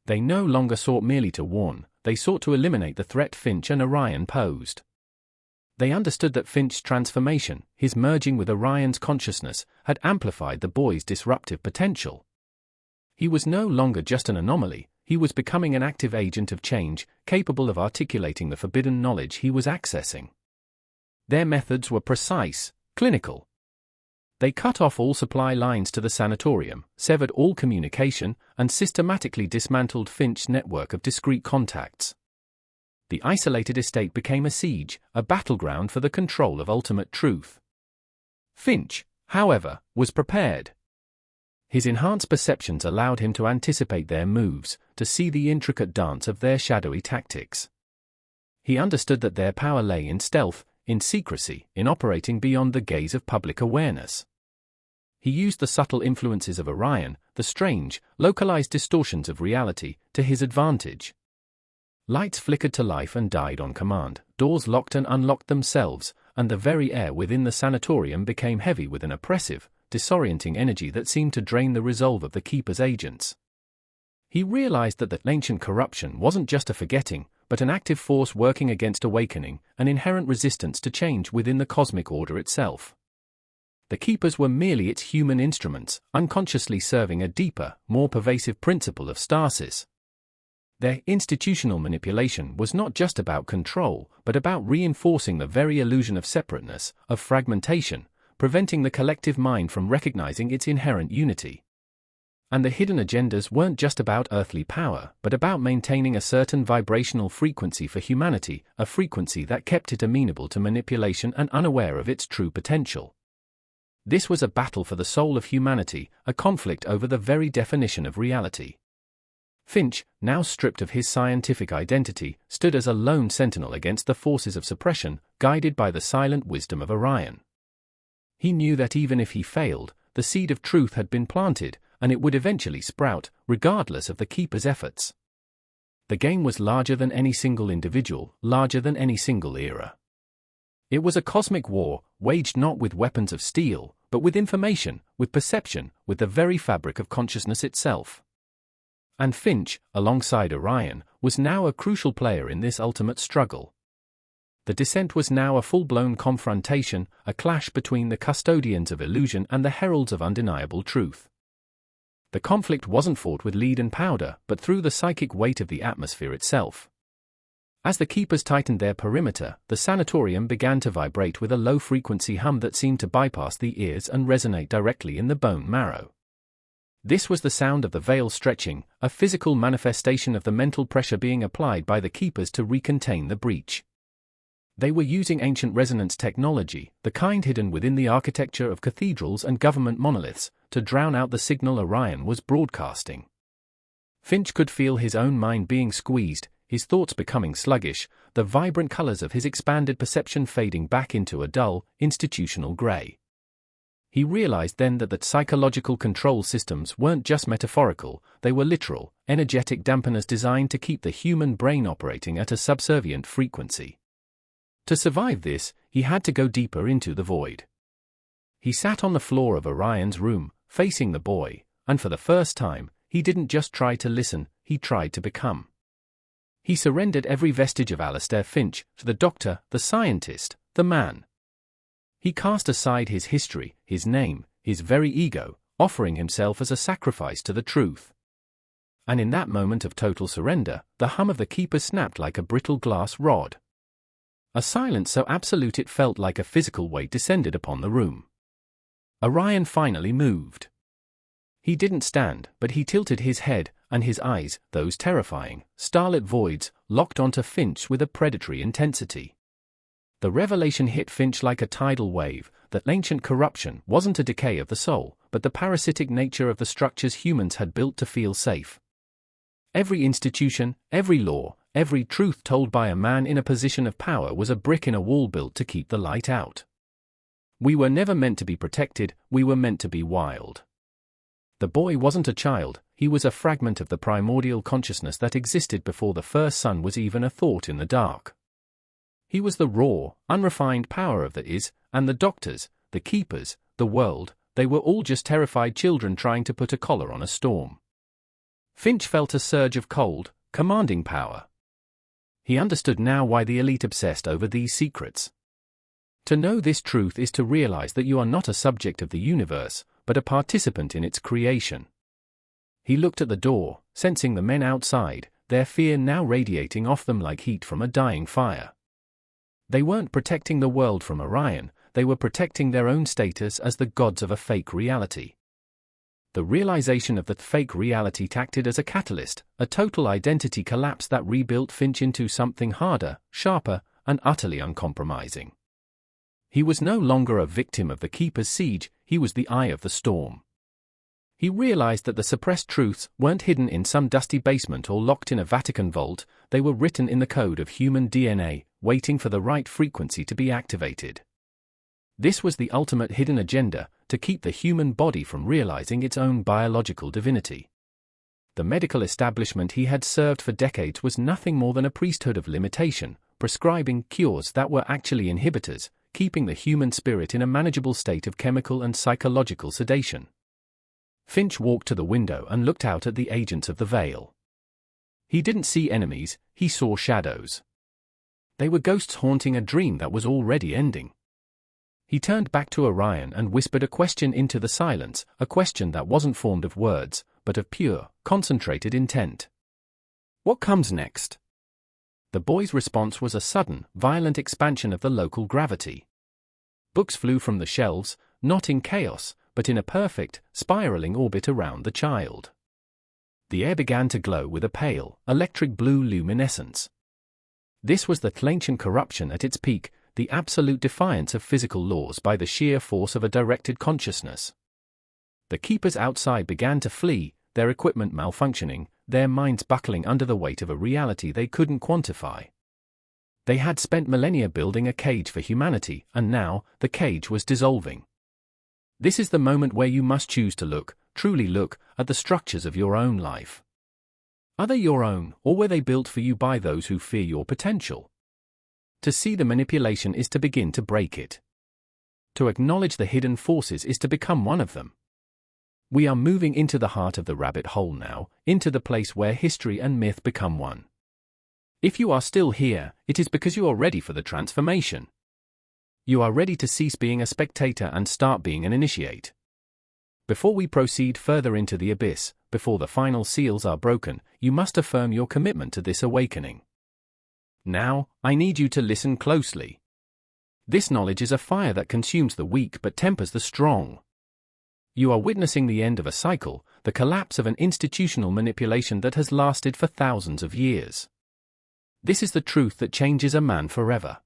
They no longer sought merely to warn, they sought to eliminate the threat Finch and Orion posed. They understood that Finch's transformation, his merging with Orion's consciousness, had amplified the boy's disruptive potential. He was no longer just an anomaly, he was becoming an active agent of change, capable of articulating the forbidden knowledge he was accessing. Their methods were precise, clinical. They cut off all supply lines to the sanatorium, severed all communication, and systematically dismantled Finch's network of discreet contacts. The isolated estate became a siege, a battleground for the control of ultimate truth. Finch, however, was prepared. His enhanced perceptions allowed him to anticipate their moves, to see the intricate dance of their shadowy tactics. He understood that their power lay in stealth, in secrecy, in operating beyond the gaze of public awareness. He used the subtle influences of Orion, the strange, localized distortions of reality, to his advantage. Lights flickered to life and died on command, doors locked and unlocked themselves, and the very air within the sanatorium became heavy with an oppressive, disorienting energy that seemed to drain the resolve of the keeper's agents. He realized that the ancient corruption wasn't just a forgetting, but an active force working against awakening, an inherent resistance to change within the cosmic order itself. The keepers were merely its human instruments, unconsciously serving a deeper, more pervasive principle of stasis. Their institutional manipulation was not just about control, but about reinforcing the very illusion of separateness, of fragmentation, preventing the collective mind from recognizing its inherent unity. And the hidden agendas weren't just about earthly power, but about maintaining a certain vibrational frequency for humanity, a frequency that kept it amenable to manipulation and unaware of its true potential. This was a battle for the soul of humanity, a conflict over the very definition of reality. Finch, now stripped of his scientific identity, stood as a lone sentinel against the forces of suppression, guided by the silent wisdom of Orion. He knew that even if he failed, the seed of truth had been planted, and it would eventually sprout, regardless of the Keeper's efforts. The game was larger than any single individual, larger than any single era. It was a cosmic war, waged not with weapons of steel, but with information, with perception, with the very fabric of consciousness itself. And Finch, alongside Orion, was now a crucial player in this ultimate struggle. The descent was now a full-blown confrontation, a clash between the custodians of illusion and the heralds of undeniable truth. The conflict wasn't fought with lead and powder, but through the psychic weight of the atmosphere itself. As the Keepers tightened their perimeter, the sanatorium began to vibrate with a low-frequency hum that seemed to bypass the ears and resonate directly in the bone marrow. This was the sound of the veil stretching, a physical manifestation of the mental pressure being applied by the Keepers to recontain the breach. They were using ancient resonance technology, the kind hidden within the architecture of cathedrals and government monoliths, to drown out the signal Orion was broadcasting. Finch could feel his own mind being squeezed, his thoughts becoming sluggish, the vibrant colors of his expanded perception fading back into a dull, institutional gray. He realized then that the psychological control systems weren't just metaphorical, they were literal, energetic dampeners designed to keep the human brain operating at a subservient frequency. To survive this, he had to go deeper into the void. He sat on the floor of Orion's room, facing the boy, and for the first time, he didn't just try to listen, he tried to become. He surrendered every vestige of Alistair Finch, to the doctor, the scientist, the man. He cast aside his history, his name, his very ego, offering himself as a sacrifice to the truth. And in that moment of total surrender, the hum of the Keeper snapped like a brittle glass rod. A silence so absolute it felt like a physical weight descended upon the room. Orion finally moved. He didn't stand, but he tilted his head, and his eyes, those terrifying, starlit voids, locked onto Finch with a predatory intensity. The revelation hit Finch like a tidal wave, that ancient corruption wasn't a decay of the soul, but the parasitic nature of the structures humans had built to feel safe. Every institution, every law, every truth told by a man in a position of power was a brick in a wall built to keep the light out. We were never meant to be protected, we were meant to be wild. The boy wasn't a child, he was a fragment of the primordial consciousness that existed before the first sun was even a thought in the dark. He was the raw, unrefined power of the is, and the doctors, the Keepers, the world, they were all just terrified children trying to put a collar on a storm. Finch felt a surge of cold, commanding power. He understood now why the elite obsessed over these secrets. To know this truth is to realize that you are not a subject of the universe, but a participant in its creation. He looked at the door, sensing the men outside, their fear now radiating off them like heat from a dying fire. They weren't protecting the world from Orion, they were protecting their own status as the gods of a fake reality. The realization of that fake reality acted as a catalyst, a total identity collapse that rebuilt Finch into something harder, sharper, and utterly uncompromising. He was no longer a victim of the Keeper's siege, he was the eye of the storm. He realized that the suppressed truths weren't hidden in some dusty basement or locked in a Vatican vault, they were written in the code of human DNA, waiting for the right frequency to be activated. This was the ultimate hidden agenda, to keep the human body from realizing its own biological divinity. The medical establishment he had served for decades was nothing more than a priesthood of limitation, prescribing cures that were actually inhibitors, keeping the human spirit in a manageable state of chemical and psychological sedation. Finch walked to the window and looked out at the agents of the Veil. He didn't see enemies, he saw shadows. They were ghosts haunting a dream that was already ending. He turned back to Orion and whispered a question into the silence, a question that wasn't formed of words, but of pure, concentrated intent. What comes next? The boy's response was a sudden, violent expansion of the local gravity. Books flew from the shelves, not in chaos, but in a perfect, spiraling orbit around the child. The air began to glow with a pale, electric blue luminescence. This was the ancient corruption at its peak, the absolute defiance of physical laws by the sheer force of a directed consciousness. The Keepers outside began to flee, their equipment malfunctioning, their minds buckling under the weight of a reality they couldn't quantify. They had spent millennia building a cage for humanity, and now, the cage was dissolving. This is the moment where you must choose to look, truly look, at the structures of your own life. Are they your own, or were they built for you by those who fear your potential? To see the manipulation is to begin to break it. To acknowledge the hidden forces is to become one of them. We are moving into the heart of the rabbit hole now, into the place where history and myth become one. If you are still here, it is because you are ready for the transformation. You are ready to cease being a spectator and start being an initiate. Before we proceed further into the abyss, before the final seals are broken, you must affirm your commitment to this awakening. Now, I need you to listen closely. This knowledge is a fire that consumes the weak but tempers the strong. You are witnessing the end of a cycle, the collapse of an institutional manipulation that has lasted for thousands of years. This is the truth that changes a man forever.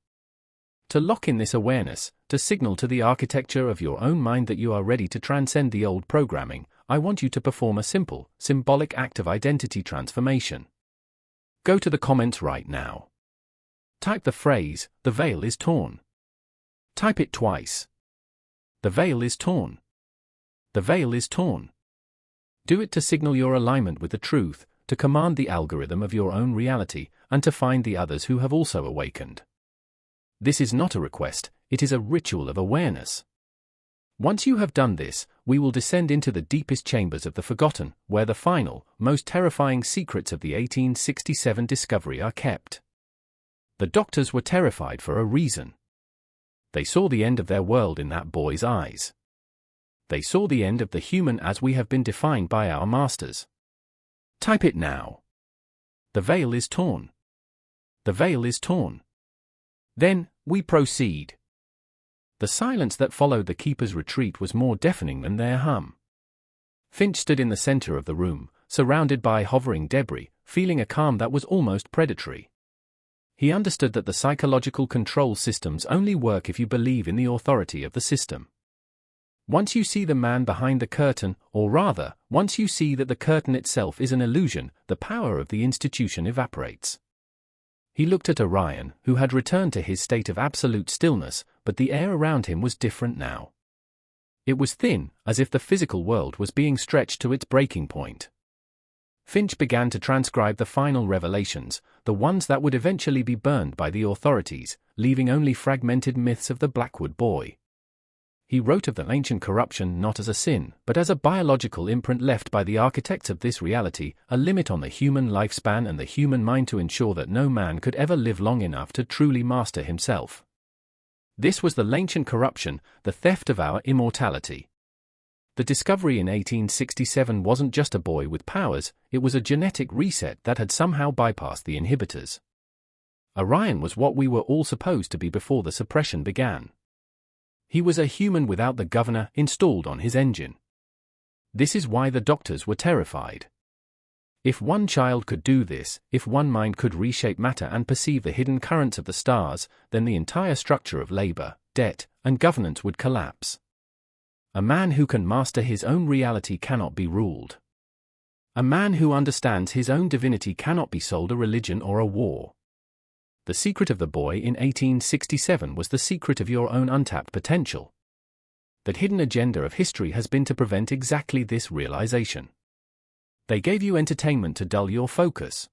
To lock in this awareness, to signal to the architecture of your own mind that you are ready to transcend the old programming, I want you to perform a simple, symbolic act of identity transformation. Go to the comments right now. Type the phrase, "The veil is torn." Type it twice. The veil is torn. The veil is torn. Do it to signal your alignment with the truth, to command the algorithm of your own reality, and to find the others who have also awakened. This is not a request, it is a ritual of awareness. Once you have done this, we will descend into the deepest chambers of the forgotten, where the final, most terrifying secrets of the 1867 discovery are kept. The doctors were terrified for a reason. They saw the end of their world in that boy's eyes. They saw the end of the human as we have been defined by our masters. Type it now. The veil is torn. The veil is torn. Then, we proceed. The silence that followed the keeper's retreat was more deafening than their hum. Finch stood in the center of the room, surrounded by hovering debris, feeling a calm that was almost predatory. He understood that the psychological control systems only work if you believe in the authority of the system. Once you see the man behind the curtain, or rather, once you see that the curtain itself is an illusion, the power of the institution evaporates. He looked at Orion, who had returned to his state of absolute stillness, but the air around him was different now. It was thin, as if the physical world was being stretched to its breaking point. Finch began to transcribe the final revelations, the ones that would eventually be burned by the authorities, leaving only fragmented myths of the Blackwood boy. He wrote of the ancient corruption not as a sin, but as a biological imprint left by the architects of this reality, a limit on the human lifespan and the human mind to ensure that no man could ever live long enough to truly master himself. This was the ancient corruption, the theft of our immortality. The discovery in 1867 wasn't just a boy with powers, it was a genetic reset that had somehow bypassed the inhibitors. Orion was what we were all supposed to be before the suppression began. He was a human without the governor installed on his engine. This is why the doctors were terrified. If one child could do this, if one mind could reshape matter and perceive the hidden currents of the stars, then the entire structure of labor, debt, and governance would collapse. A man who can master his own reality cannot be ruled. A man who understands his own divinity cannot be sold a religion or a war. The secret of the boy in 1867 was the secret of your own untapped potential. That hidden agenda of history has been to prevent exactly this realization. They gave you entertainment to dull your focus.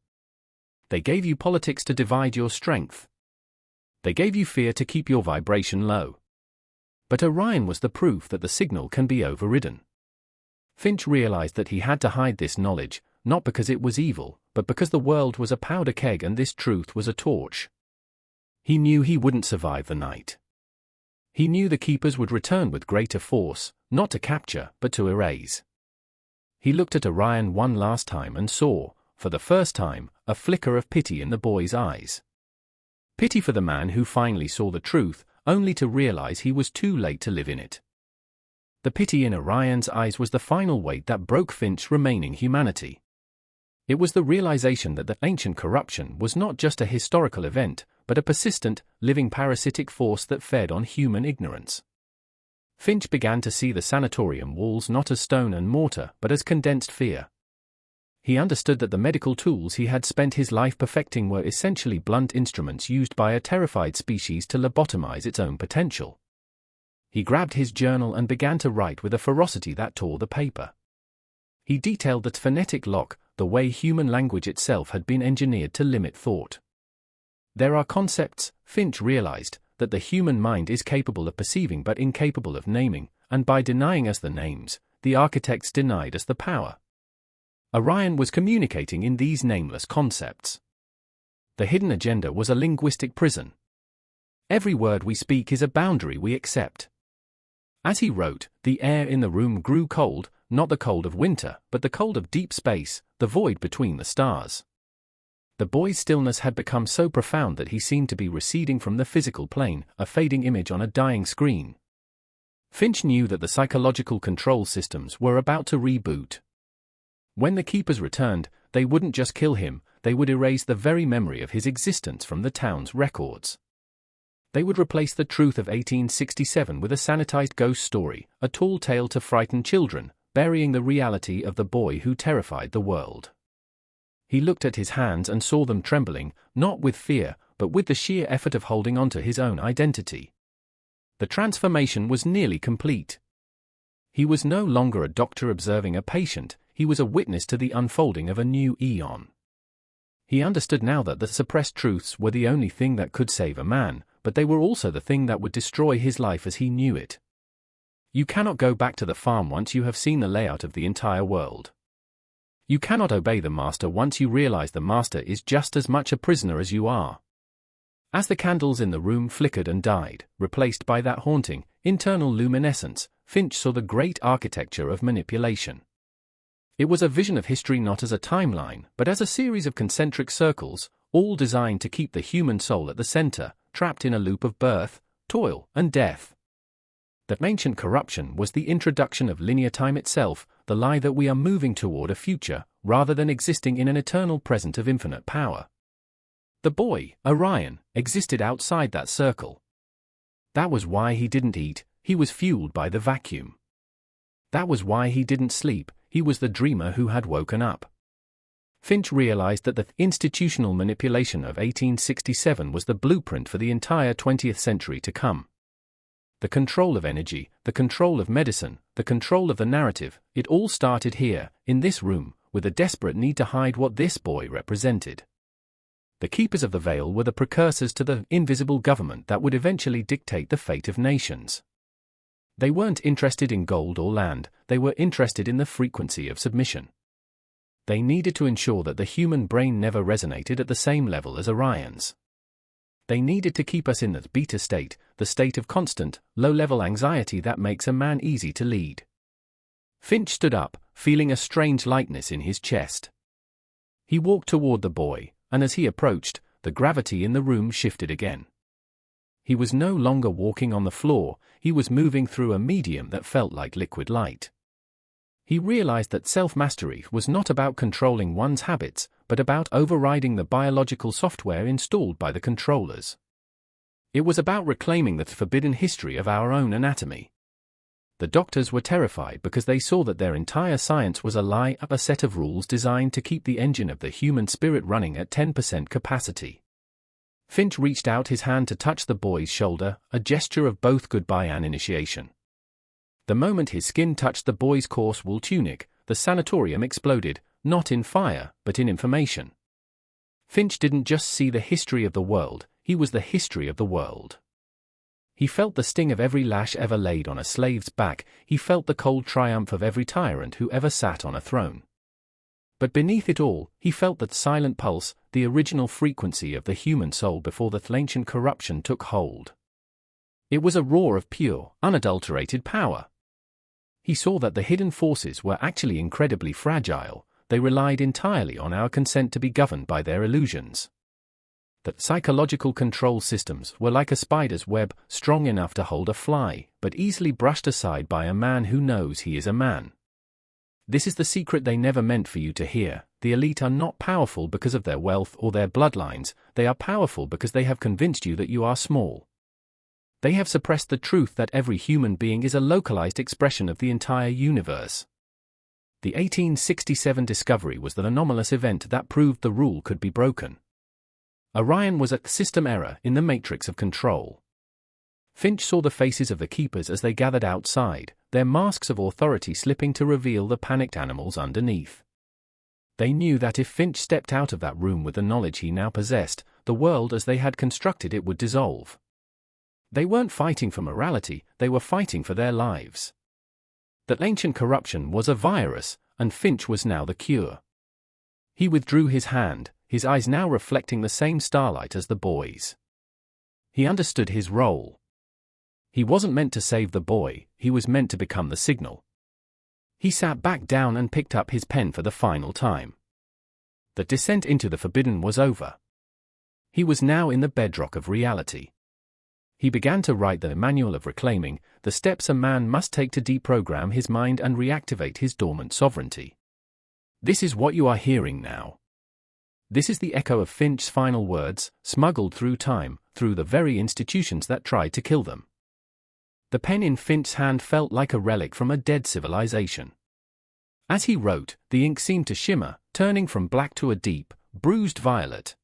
They gave you politics to divide your strength. They gave you fear to keep your vibration low. But Orion was the proof that the signal can be overridden. Finch realized that he had to hide this knowledge, not because it was evil, but because the world was a powder keg and this truth was a torch. He knew he wouldn't survive the night. He knew the keepers would return with greater force, not to capture, but to erase. He looked at Orion one last time and saw, for the first time, a flicker of pity in the boy's eyes. Pity for the man who finally saw the truth, only to realize he was too late to live in it. The pity in Orion's eyes was the final weight that broke Finch's remaining humanity. It was the realization that the ancient corruption was not just a historical event, but a persistent, living parasitic force that fed on human ignorance. Finch began to see the sanatorium walls not as stone and mortar but as condensed fear. He understood that the medical tools he had spent his life perfecting were essentially blunt instruments used by a terrified species to lobotomize its own potential. He grabbed his journal and began to write with a ferocity that tore the paper. He detailed the phonetic lock, the way human language itself had been engineered to limit thought. There are concepts, Finch realized, that the human mind is capable of perceiving but incapable of naming, and by denying us the names, the architects denied us the power. Orion was communicating in these nameless concepts. The hidden agenda was a linguistic prison. Every word we speak is a boundary we accept. As he wrote, the air in the room grew cold, not the cold of winter, but the cold of deep space, the void between the stars. The boy's stillness had become so profound that he seemed to be receding from the physical plane, a fading image on a dying screen. Finch knew that the psychological control systems were about to reboot. When the keepers returned, they wouldn't just kill him, they would erase the very memory of his existence from the town's records. They would replace the truth of 1867 with a sanitized ghost story, a tall tale to frighten children, burying the reality of the boy who terrified the world. He looked at his hands and saw them trembling, not with fear, but with the sheer effort of holding on to his own identity. The transformation was nearly complete. He was no longer a doctor observing a patient, he was a witness to the unfolding of a new eon. He understood now that the suppressed truths were the only thing that could save a man, but they were also the thing that would destroy his life as he knew it. You cannot go back to the farm once you have seen the layout of the entire world. You cannot obey the master once you realize the master is just as much a prisoner as you are. As the candles in the room flickered and died, replaced by that haunting, internal luminescence, Finch saw the great architecture of manipulation. It was a vision of history not as a timeline, but as a series of concentric circles, all designed to keep the human soul at the center, trapped in a loop of birth, toil, and death. That ancient corruption was the introduction of linear time itself, the lie that we are moving toward a future, rather than existing in an eternal present of infinite power. The boy, Orion, existed outside that circle. That was why he didn't eat, he was fueled by the vacuum. That was why he didn't sleep, he was the dreamer who had woken up. Finch realized that the institutional manipulation of 1867 was the blueprint for the entire 20th century to come. The control of energy, the control of medicine, the control of the narrative, it all started here, in this room, with a desperate need to hide what this boy represented. The keepers of the veil were the precursors to the invisible government that would eventually dictate the fate of nations. They weren't interested in gold or land, they were interested in the frequency of submission. They needed to ensure that the human brain never resonated at the same level as Orion's. They needed to keep us in the beta state, the state of constant, low-level anxiety that makes a man easy to lead. Finch stood up, feeling a strange lightness in his chest. He walked toward the boy, and as he approached, the gravity in the room shifted again. He was no longer walking on the floor, he was moving through a medium that felt like liquid light. He realized that self-mastery was not about controlling one's habits, but about overriding the biological software installed by the controllers. It was about reclaiming the forbidden history of our own anatomy. The doctors were terrified because they saw that their entire science was a lie, a set of rules designed to keep the engine of the human spirit running at 10% capacity. Finch reached out his hand to touch the boy's shoulder, a gesture of both goodbye and initiation. The moment his skin touched the boy's coarse wool tunic, the sanatorium exploded, not in fire, but in information. Finch didn't just see the history of the world, he was the history of the world. He felt the sting of every lash ever laid on a slave's back, he felt the cold triumph of every tyrant who ever sat on a throne. But beneath it all, he felt that silent pulse, the original frequency of the human soul before the ancient corruption took hold. It was a roar of pure, unadulterated power. He saw that the hidden forces were actually incredibly fragile, they relied entirely on our consent to be governed by their illusions. That psychological control systems were like a spider's web, strong enough to hold a fly, but easily brushed aside by a man who knows he is a man. This is the secret they never meant for you to hear. The elite are not powerful because of their wealth or their bloodlines, they are powerful because they have convinced you that you are small. They have suppressed the truth that every human being is a localized expression of the entire universe. The 1867 discovery was the anomalous event that proved the rule could be broken. Orion was a system error in the matrix of control. Finch saw the faces of the keepers as they gathered outside, their masks of authority slipping to reveal the panicked animals underneath. They knew that if Finch stepped out of that room with the knowledge he now possessed, the world as they had constructed it would dissolve. They weren't fighting for morality, they were fighting for their lives. That ancient corruption was a virus, and Finch was now the cure. He withdrew his hand, his eyes now reflecting the same starlight as the boy's. He understood his role. He wasn't meant to save the boy, he was meant to become the signal. He sat back down and picked up his pen for the final time. The descent into the forbidden was over. He was now in the bedrock of reality. He began to write the manual of reclaiming, the steps a man must take to deprogram his mind and reactivate his dormant sovereignty. This is what you are hearing now. This is the echo of Finch's final words, smuggled through time, through the very institutions that tried to kill them. The pen in Finch's hand felt like a relic from a dead civilization. As he wrote, the ink seemed to shimmer, turning from black to a deep, bruised violet.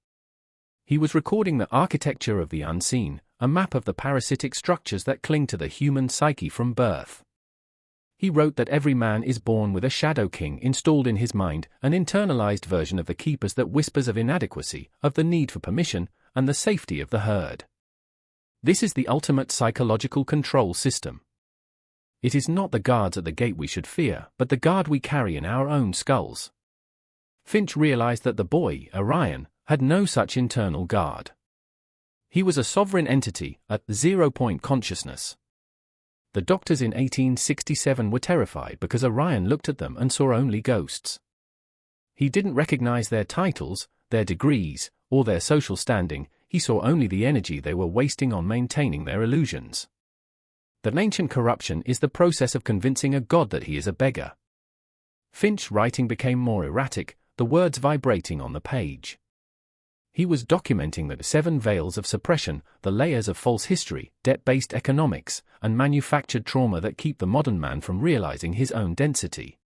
He was recording the architecture of the unseen, a map of the parasitic structures that cling to the human psyche from birth. He wrote that every man is born with a shadow king installed in his mind, an internalized version of the keepers that whispers of inadequacy, of the need for permission, and the safety of the herd. This is the ultimate psychological control system. It is not the guards at the gate we should fear, but the guard we carry in our own skulls. Finch realized that the boy, Orion, had no such internal guard. He was a sovereign entity, a zero-point consciousness. The doctors in 1867 were terrified because Orion looked at them and saw only ghosts. He didn't recognize their titles, their degrees, or their social standing, he saw only the energy they were wasting on maintaining their illusions. The ancient corruption is the process of convincing a god that he is a beggar. Finch's writing became more erratic, the words vibrating on the page. He was documenting the 7 veils of suppression, the layers of false history, debt-based economics, and manufactured trauma that keep the modern man from realizing his own density.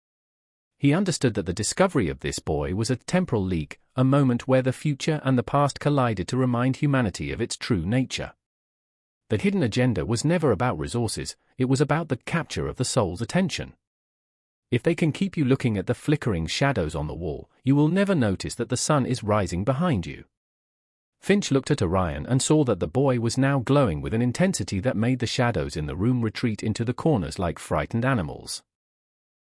He understood that the discovery of this boy was a temporal leak, a moment where the future and the past collided to remind humanity of its true nature. The hidden agenda was never about resources, it was about the capture of the soul's attention. If they can keep you looking at the flickering shadows on the wall, you will never notice that the sun is rising behind you. Finch looked at Orion and saw that the boy was now glowing with an intensity that made the shadows in the room retreat into the corners like frightened animals.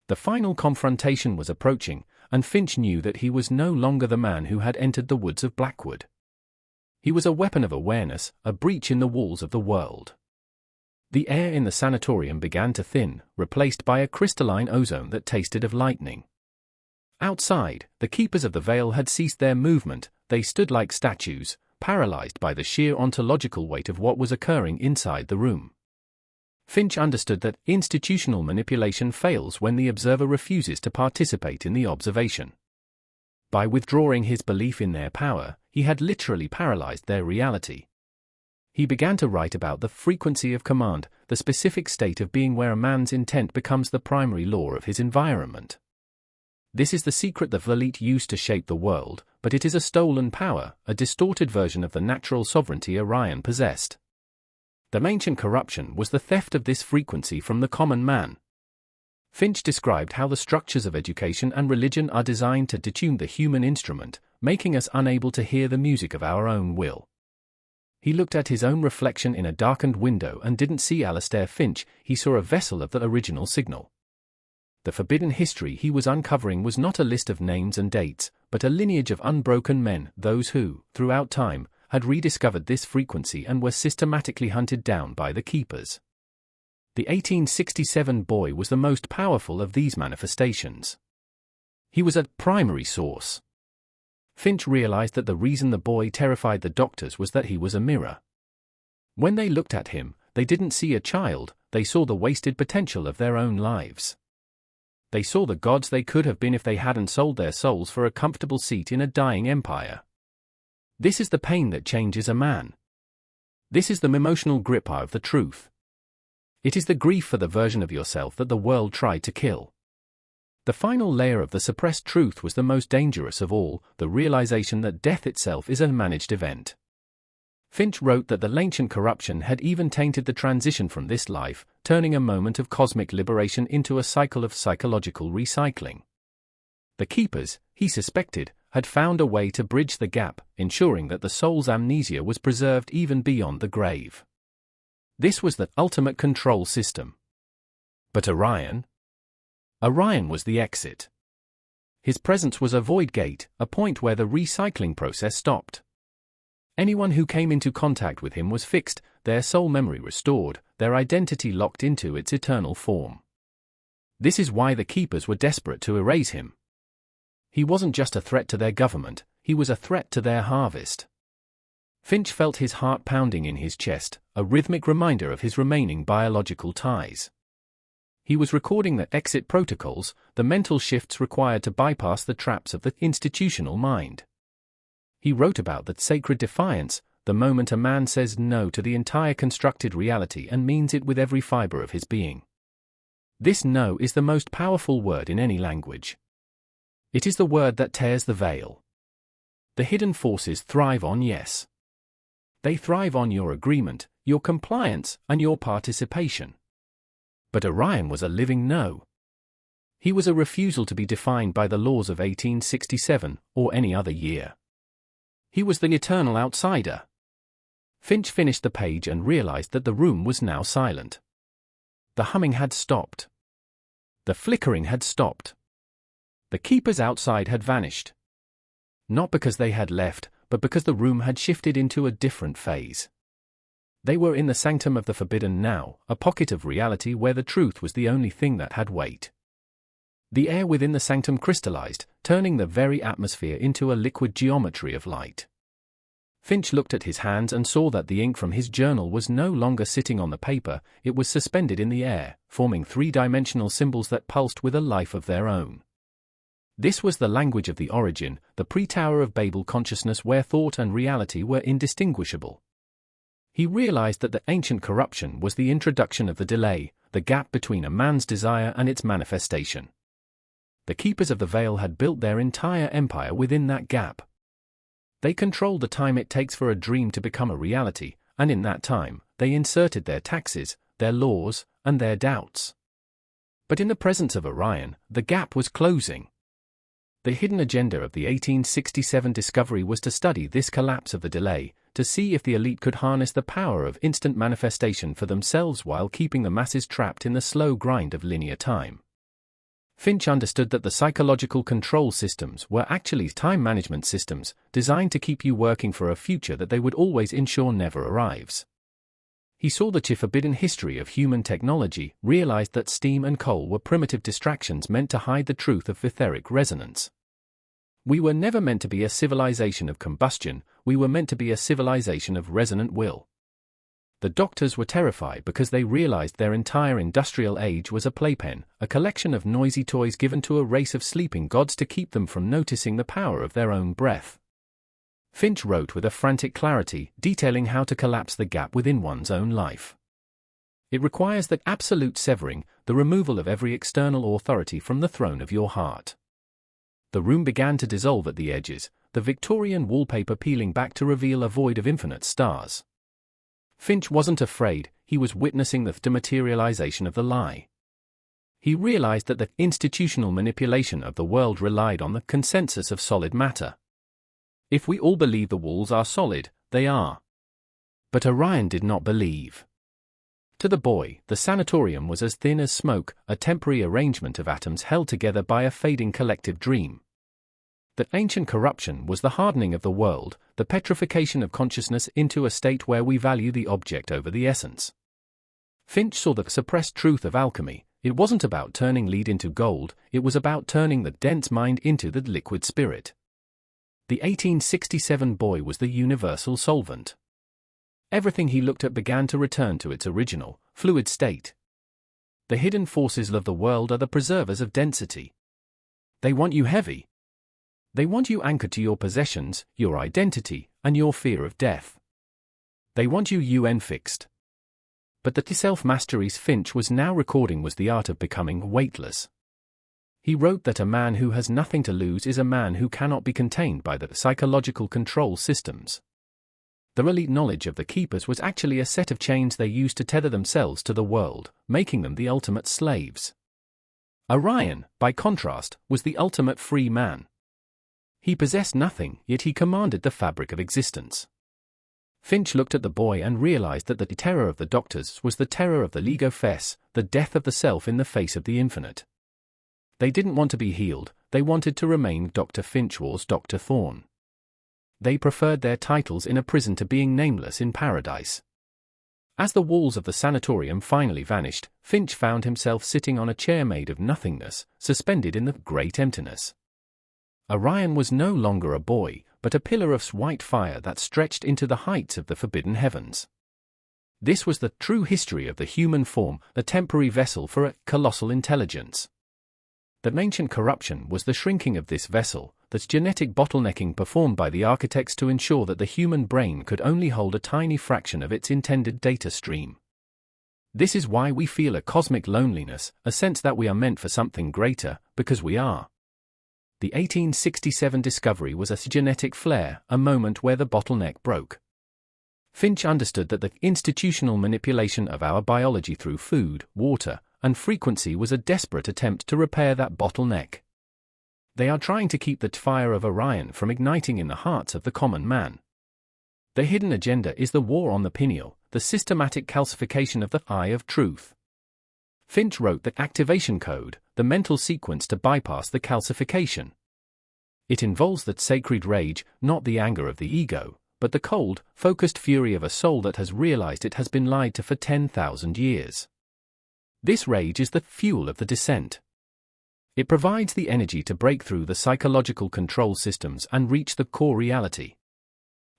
The final confrontation was approaching, and Finch knew that he was no longer the man who had entered the woods of Blackwood. He was a weapon of awareness, a breach in the walls of the world. The air in the sanatorium began to thin, replaced by a crystalline ozone that tasted of lightning. Outside, the keepers of the veil had ceased their movement, they stood like statues, paralyzed by the sheer ontological weight of what was occurring inside the room. Finch understood that institutional manipulation fails when the observer refuses to participate in the observation. By withdrawing his belief in their power, he had literally paralyzed their reality. He began to write about the frequency of command, the specific state of being where a man's intent becomes the primary law of his environment. This is the secret the Valit used to shape the world, but it is a stolen power, a distorted version of the natural sovereignty Orion possessed. The ancient corruption was the theft of this frequency from the common man. Finch described how the structures of education and religion are designed to detune the human instrument, making us unable to hear the music of our own will. He looked at his own reflection in a darkened window and didn't see Alistair Finch, he saw a vessel of the original signal. The forbidden history he was uncovering was not a list of names and dates, but a lineage of unbroken men, those who, throughout time, had rediscovered this frequency and were systematically hunted down by the keepers. The 1867 boy was the most powerful of these manifestations. He was a primary source. Finch realized that the reason the boy terrified the doctors was that he was a mirror. When they looked at him, they didn't see a child, they saw the wasted potential of their own lives. They saw the gods they could have been if they hadn't sold their souls for a comfortable seat in a dying empire. This is the pain that changes a man. This is the emotional grip of the truth. It is the grief for the version of yourself that the world tried to kill. The final layer of the suppressed truth was the most dangerous of all, the realization that death itself is a managed event. Finch wrote that the ancient corruption had even tainted the transition from this life, turning a moment of cosmic liberation into a cycle of psychological recycling. The keepers, he suspected, had found a way to bridge the gap, ensuring that the soul's amnesia was preserved even beyond the grave. This was the ultimate control system. But Orion? Orion was the exit. His presence was a void gate, a point where the recycling process stopped. Anyone who came into contact with him was fixed, their soul memory restored, their identity locked into its eternal form. This is why the keepers were desperate to erase him. He wasn't just a threat to their government, he was a threat to their harvest. Finch felt his heart pounding in his chest, a rhythmic reminder of his remaining biological ties. He was recording the exit protocols, the mental shifts required to bypass the traps of the institutional mind. He wrote about that sacred defiance, the moment a man says no to the entire constructed reality and means it with every fiber of his being. This no is the most powerful word in any language. It is the word that tears the veil. The hidden forces thrive on yes. They thrive on your agreement, your compliance, and your participation. But Orion was a living no. He was a refusal to be defined by the laws of 1867 or any other year. He was the eternal outsider. Finch finished the page and realized that the room was now silent. The humming had stopped. The flickering had stopped. The keepers outside had vanished. Not because they had left, but because the room had shifted into a different phase. They were in the sanctum of the forbidden now, a pocket of reality where the truth was the only thing that had weight. The air within the sanctum crystallized, turning the very atmosphere into a liquid geometry of light. Finch looked at his hands and saw that the ink from his journal was no longer sitting on the paper, it was suspended in the air, forming three-dimensional symbols that pulsed with a life of their own. This was the language of the origin, the pre-Tower of Babel consciousness where thought and reality were indistinguishable. He realized that the ancient corruption was the introduction of the delay, the gap between a man's desire and its manifestation. The keepers of the veil had built their entire empire within that gap. They controlled the time it takes for a dream to become a reality, and in that time, they inserted their taxes, their laws, and their doubts. But in the presence of Orion, the gap was closing. The hidden agenda of the 1867 discovery was to study this collapse of the delay, to see if the elite could harness the power of instant manifestation for themselves while keeping the masses trapped in the slow grind of linear time. Finch understood that the psychological control systems were actually time management systems, designed to keep you working for a future that they would always ensure never arrives. He saw the forbidden history of human technology, realized that steam and coal were primitive distractions meant to hide the truth of etheric resonance. We were never meant to be a civilization of combustion, we were meant to be a civilization of resonant will. The doctors were terrified because they realized their entire industrial age was a playpen, a collection of noisy toys given to a race of sleeping gods to keep them from noticing the power of their own breath. Finch wrote with a frantic clarity, detailing how to collapse the gap within one's own life. It requires the absolute severing, the removal of every external authority from the throne of your heart. The room began to dissolve at the edges, the Victorian wallpaper peeling back to reveal a void of infinite stars. Finch wasn't afraid, he was witnessing the dematerialization of the lie. He realized that the institutional manipulation of the world relied on the consensus of solid matter. If we all believe the walls are solid, they are. But Orion did not believe. To the boy, the sanatorium was as thin as smoke, a temporary arrangement of atoms held together by a fading collective dream. The ancient corruption was the hardening of the world, the petrification of consciousness into a state where we value the object over the essence. Finch saw the suppressed truth of alchemy. It wasn't about turning lead into gold, it was about turning the dense mind into the liquid spirit. The 1867 boy was the universal solvent. Everything he looked at began to return to its original, fluid state. The hidden forces of the world are the preservers of density. They want you heavy. They want you anchored to your possessions, your identity, and your fear of death. They want you UN fixed. But the self-masteries Finch was now recording was the art of becoming weightless. He wrote that a man who has nothing to lose is a man who cannot be contained by the psychological control systems. The elite knowledge of the keepers was actually a set of chains they used to tether themselves to the world, making them the ultimate slaves. Orion, by contrast, was the ultimate free man. He possessed nothing, yet he commanded the fabric of existence. Finch looked at the boy and realized that the terror of the doctors was the terror of the Lego Fess, the death of the self in the face of the infinite. They didn't want to be healed, they wanted to remain Dr. Finch was Dr. Thorne. They preferred their titles in a prison to being nameless in paradise. As the walls of the sanatorium finally vanished, Finch found himself sitting on a chair made of nothingness, suspended in the great emptiness. Orion was no longer a boy, but a pillar of white fire that stretched into the heights of the forbidden heavens. This was the true history of the human form, a temporary vessel for a colossal intelligence. The ancient corruption was the shrinking of this vessel, that genetic bottlenecking performed by the architects to ensure that the human brain could only hold a tiny fraction of its intended data stream. This is why we feel a cosmic loneliness, a sense that we are meant for something greater, because we are. The 1867 discovery was a genetic flare, a moment where the bottleneck broke. Finch understood that the institutional manipulation of our biology through food, water, and frequency was a desperate attempt to repair that bottleneck. They are trying to keep the fire of Orion from igniting in the hearts of the common man. The hidden agenda is the war on the pineal, the systematic calcification of the eye of truth. Finch wrote the activation code, the mental sequence to bypass the calcification. It involves that sacred rage, not the anger of the ego, but the cold, focused fury of a soul that has realized it has been lied to for 10,000 years. This rage is the fuel of the descent. It provides the energy to break through the psychological control systems and reach the core reality.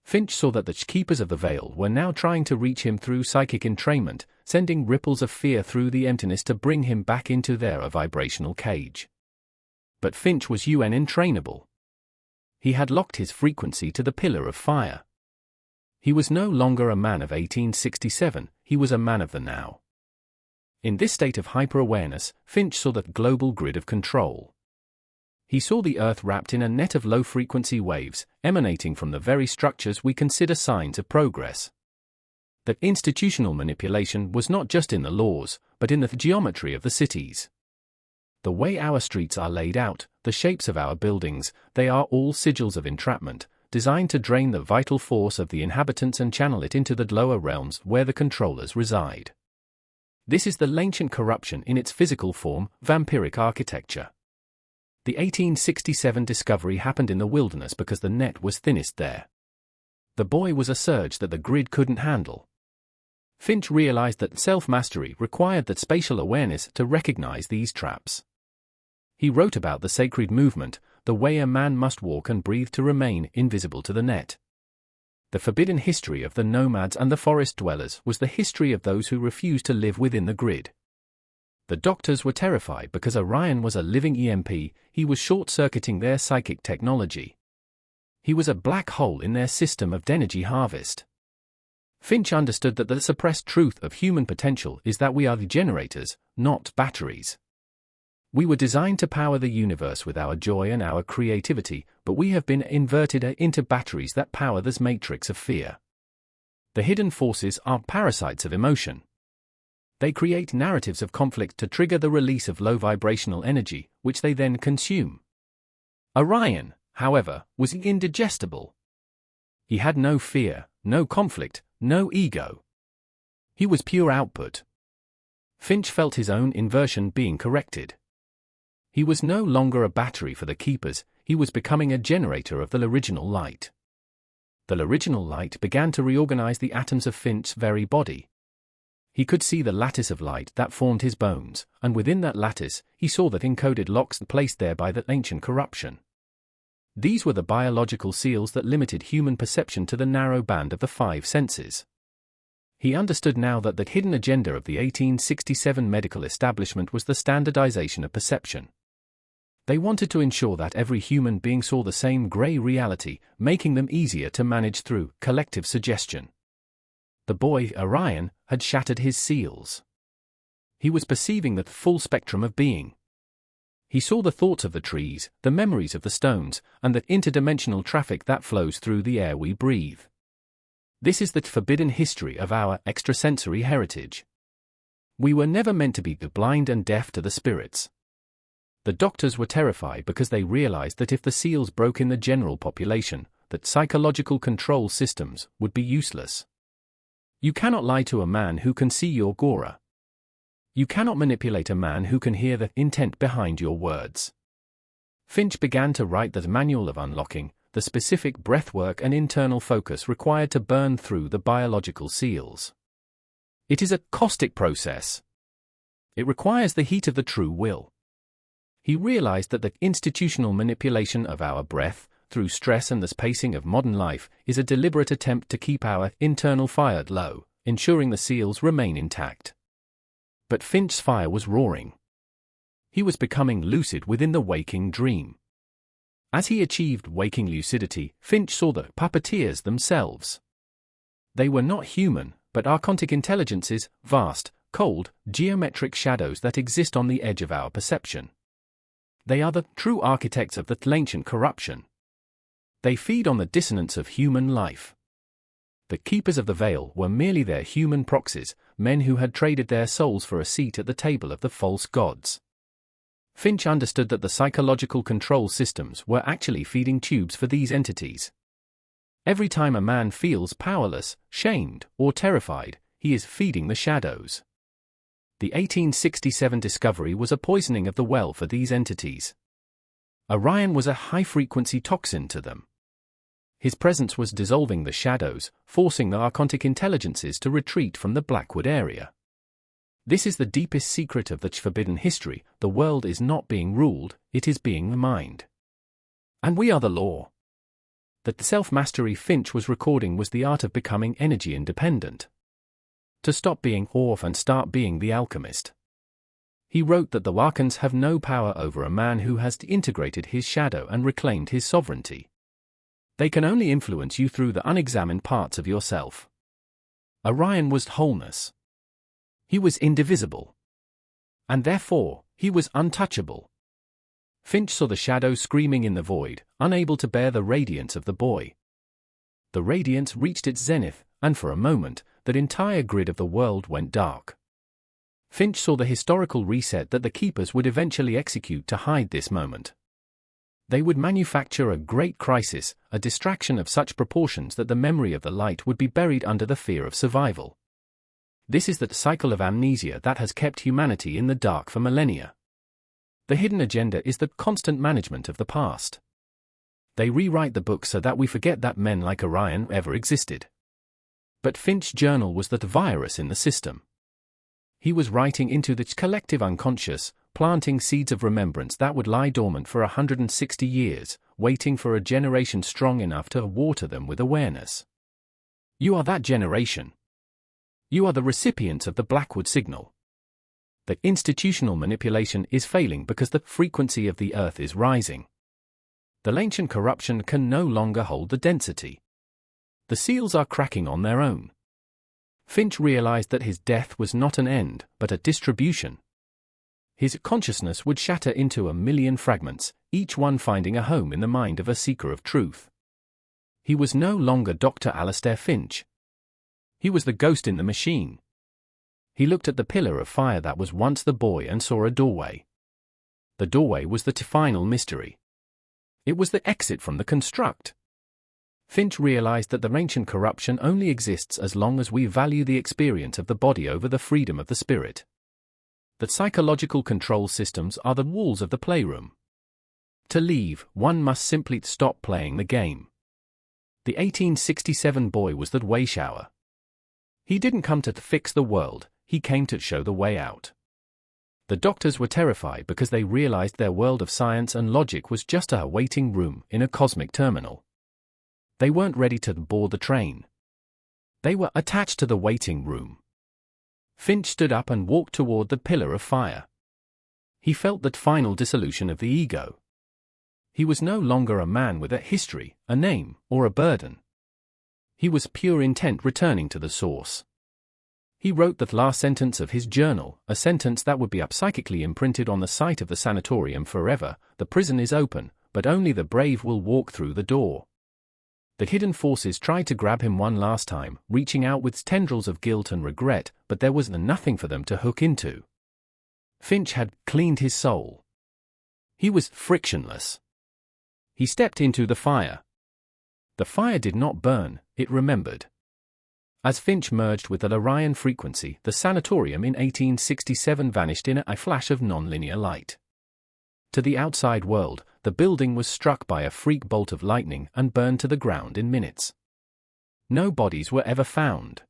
Finch saw that the keepers of the veil were now trying to reach him through psychic entrainment, sending ripples of fear through the emptiness to bring him back into their vibrational cage. But Finch was unentrainable. He had locked his frequency to the pillar of fire. He was no longer a man of 1867, he was a man of the now. In this state of hyper-awareness, Finch saw the global grid of control. He saw the Earth wrapped in a net of low-frequency waves, emanating from the very structures we consider signs of progress. That institutional manipulation was not just in the laws, but in the geometry of the cities. The way our streets are laid out, the shapes of our buildings, they are all sigils of entrapment, designed to drain the vital force of the inhabitants and channel it into the lower realms where the controllers reside. This is the ancient corruption in its physical form, vampiric architecture. The 1867 discovery happened in the wilderness because the net was thinnest there. The boy was a surge that the grid couldn't handle. Finch realized that self-mastery required that spatial awareness to recognize these traps. He wrote about the sacred movement, the way a man must walk and breathe to remain invisible to the net. The forbidden history of the nomads and the forest dwellers was the history of those who refused to live within the grid. The doctors were terrified because Orion was a living EMP, he was short-circuiting their psychic technology. He was a black hole in their system of energy harvest. Finch understood that the suppressed truth of human potential is that we are the generators, not batteries. We were designed to power the universe with our joy and our creativity, but we have been inverted into batteries that power this matrix of fear. The hidden forces are parasites of emotion. They create narratives of conflict to trigger the release of low vibrational energy, which they then consume. Orion, however, was indigestible. He had no fear, no conflict, no ego. He was pure output. Finch felt his own inversion being corrected. He was no longer a battery for the keepers, he was becoming a generator of the original light. The original light began to reorganize the atoms of Finch's very body. He could see the lattice of light that formed his bones, and within that lattice, he saw that encoded locks placed there by the ancient corruption. These were the biological seals that limited human perception to the narrow band of the five senses. He understood now that the hidden agenda of the 1867 medical establishment was the standardization of perception. They wanted to ensure that every human being saw the same grey reality, making them easier to manage through collective suggestion. The boy, Orion, had shattered his seals. He was perceiving the full spectrum of being. He saw the thoughts of the trees, the memories of the stones, and the interdimensional traffic that flows through the air we breathe. This is the forbidden history of our extrasensory heritage. We were never meant to be blind and deaf to the spirits. The doctors were terrified because they realized that if the seals broke in the general population, that psychological control systems would be useless. You cannot lie to a man who can see your aura. You cannot manipulate a man who can hear the intent behind your words. Finch began to write the manual of unlocking, the specific breathwork and internal focus required to burn through the biological seals. It is a caustic process. It requires the heat of the true will. He realized that the institutional manipulation of our breath, through stress and the pacing of modern life, is a deliberate attempt to keep our internal fire low, ensuring the seals remain intact. But Finch's fire was roaring. He was becoming lucid within the waking dream. As he achieved waking lucidity, Finch saw the puppeteers themselves. They were not human, but archontic intelligences, vast, cold, geometric shadows that exist on the edge of our perception. They are the true architects of the ancient corruption. They feed on the dissonance of human life. The keepers of the veil were merely their human proxies, men who had traded their souls for a seat at the table of the false gods. Finch understood that the psychological control systems were actually feeding tubes for these entities. Every time a man feels powerless, shamed, or terrified, he is feeding the shadows. The 1867 discovery was a poisoning of the well for these entities. Orion was a high-frequency toxin to them. His presence was dissolving the shadows, forcing the archontic intelligences to retreat from the Blackwood area. This is the deepest secret of the forbidden history. The world is not being ruled, it is being mined. And we are the law. The self-mastery Finch was recording was the art of becoming energy independent. To stop being Orph and start being the alchemist. He wrote that the Archons have no power over a man who has integrated his shadow and reclaimed his sovereignty. They can only influence you through the unexamined parts of yourself. Orion was wholeness. He was indivisible. And therefore, he was untouchable. Finch saw the shadow screaming in the void, unable to bear the radiance of the boy. The radiance reached its zenith, and for a moment, that entire grid of the world went dark. Finch saw the historical reset that the Keepers would eventually execute to hide this moment. They would manufacture a great crisis, a distraction of such proportions that the memory of the light would be buried under the fear of survival. This is the cycle of amnesia that has kept humanity in the dark for millennia. The hidden agenda is the constant management of the past. They rewrite the book so that we forget that men like Orion ever existed. But Finch's journal was the virus in the system. He was writing into the collective unconscious, planting seeds of remembrance that would lie dormant for 160 years, waiting for a generation strong enough to water them with awareness. You are that generation. You are the recipients of the Blackwood signal. The institutional manipulation is failing because the frequency of the earth is rising. The ancient corruption can no longer hold the density. The seals are cracking on their own. Finch realized that his death was not an end, but a distribution. His consciousness would shatter into 1,000,000 fragments, each one finding a home in the mind of a seeker of truth. He was no longer Dr. Alistair Finch. He was the ghost in the machine. He looked at the pillar of fire that was once the boy and saw a doorway. The doorway was the final mystery. It was the exit from the construct. Finch realized that the ancient corruption only exists as long as we value the experience of the body over the freedom of the spirit. That psychological control systems are the walls of the playroom. To leave, one must simply stop playing the game. The 1867 boy was that way shower. He didn't come to fix the world, he came to show the way out. The doctors were terrified because they realized their world of science and logic was just a waiting room in a cosmic terminal. They weren't ready to board the train. They were attached to the waiting room. Finch stood up and walked toward the pillar of fire. He felt that final dissolution of the ego. He was no longer a man with a history, a name, or a burden. He was pure intent returning to the source. He wrote the last sentence of his journal, a sentence that would be psychically imprinted on the site of the sanatorium forever. The prison is open, but only the brave will walk through the door. The hidden forces tried to grab him one last time, reaching out with tendrils of guilt and regret, but there was nothing for them to hook into. Finch had cleaned his soul. He was frictionless. He stepped into the fire. The fire did not burn, it remembered. As Finch merged with the Orion frequency, the sanatorium in 1867 vanished in a flash of non-linear light. To the outside world, the building was struck by a freak bolt of lightning and burned to the ground in minutes. No bodies were ever found.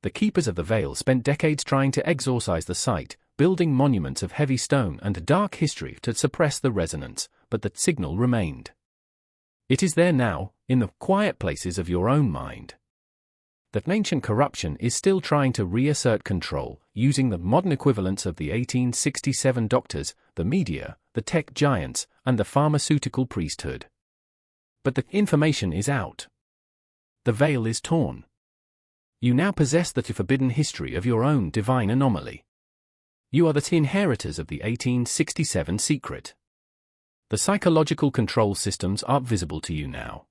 The keepers of the veil spent decades trying to exorcise the site, building monuments of heavy stone and dark history to suppress the resonance, but the signal remained. It is there now, in the quiet places of your own mind. That ancient corruption is still trying to reassert control, using the modern equivalents of the 1867 doctors, the media, the tech giants, and the pharmaceutical priesthood. But the information is out. The veil is torn. You now possess the forbidden history of your own divine anomaly. You are the inheritors of the 1867 secret. The psychological control systems are visible to you now.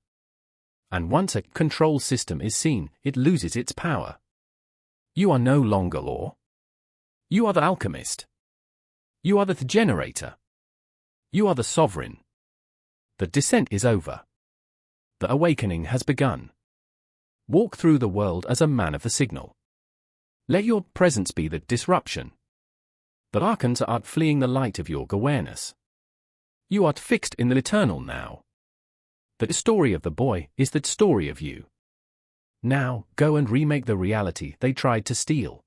And once a control system is seen, it loses its power. You are no longer law. You are the alchemist. You are the generator. You are the sovereign. The descent is over. The awakening has begun. Walk through the world as a man of the signal. Let your presence be the disruption. The archons are fleeing the light of your awareness. You are fixed in the eternal now. The story of the boy is the story of you. Now, go and remake the reality they tried to steal.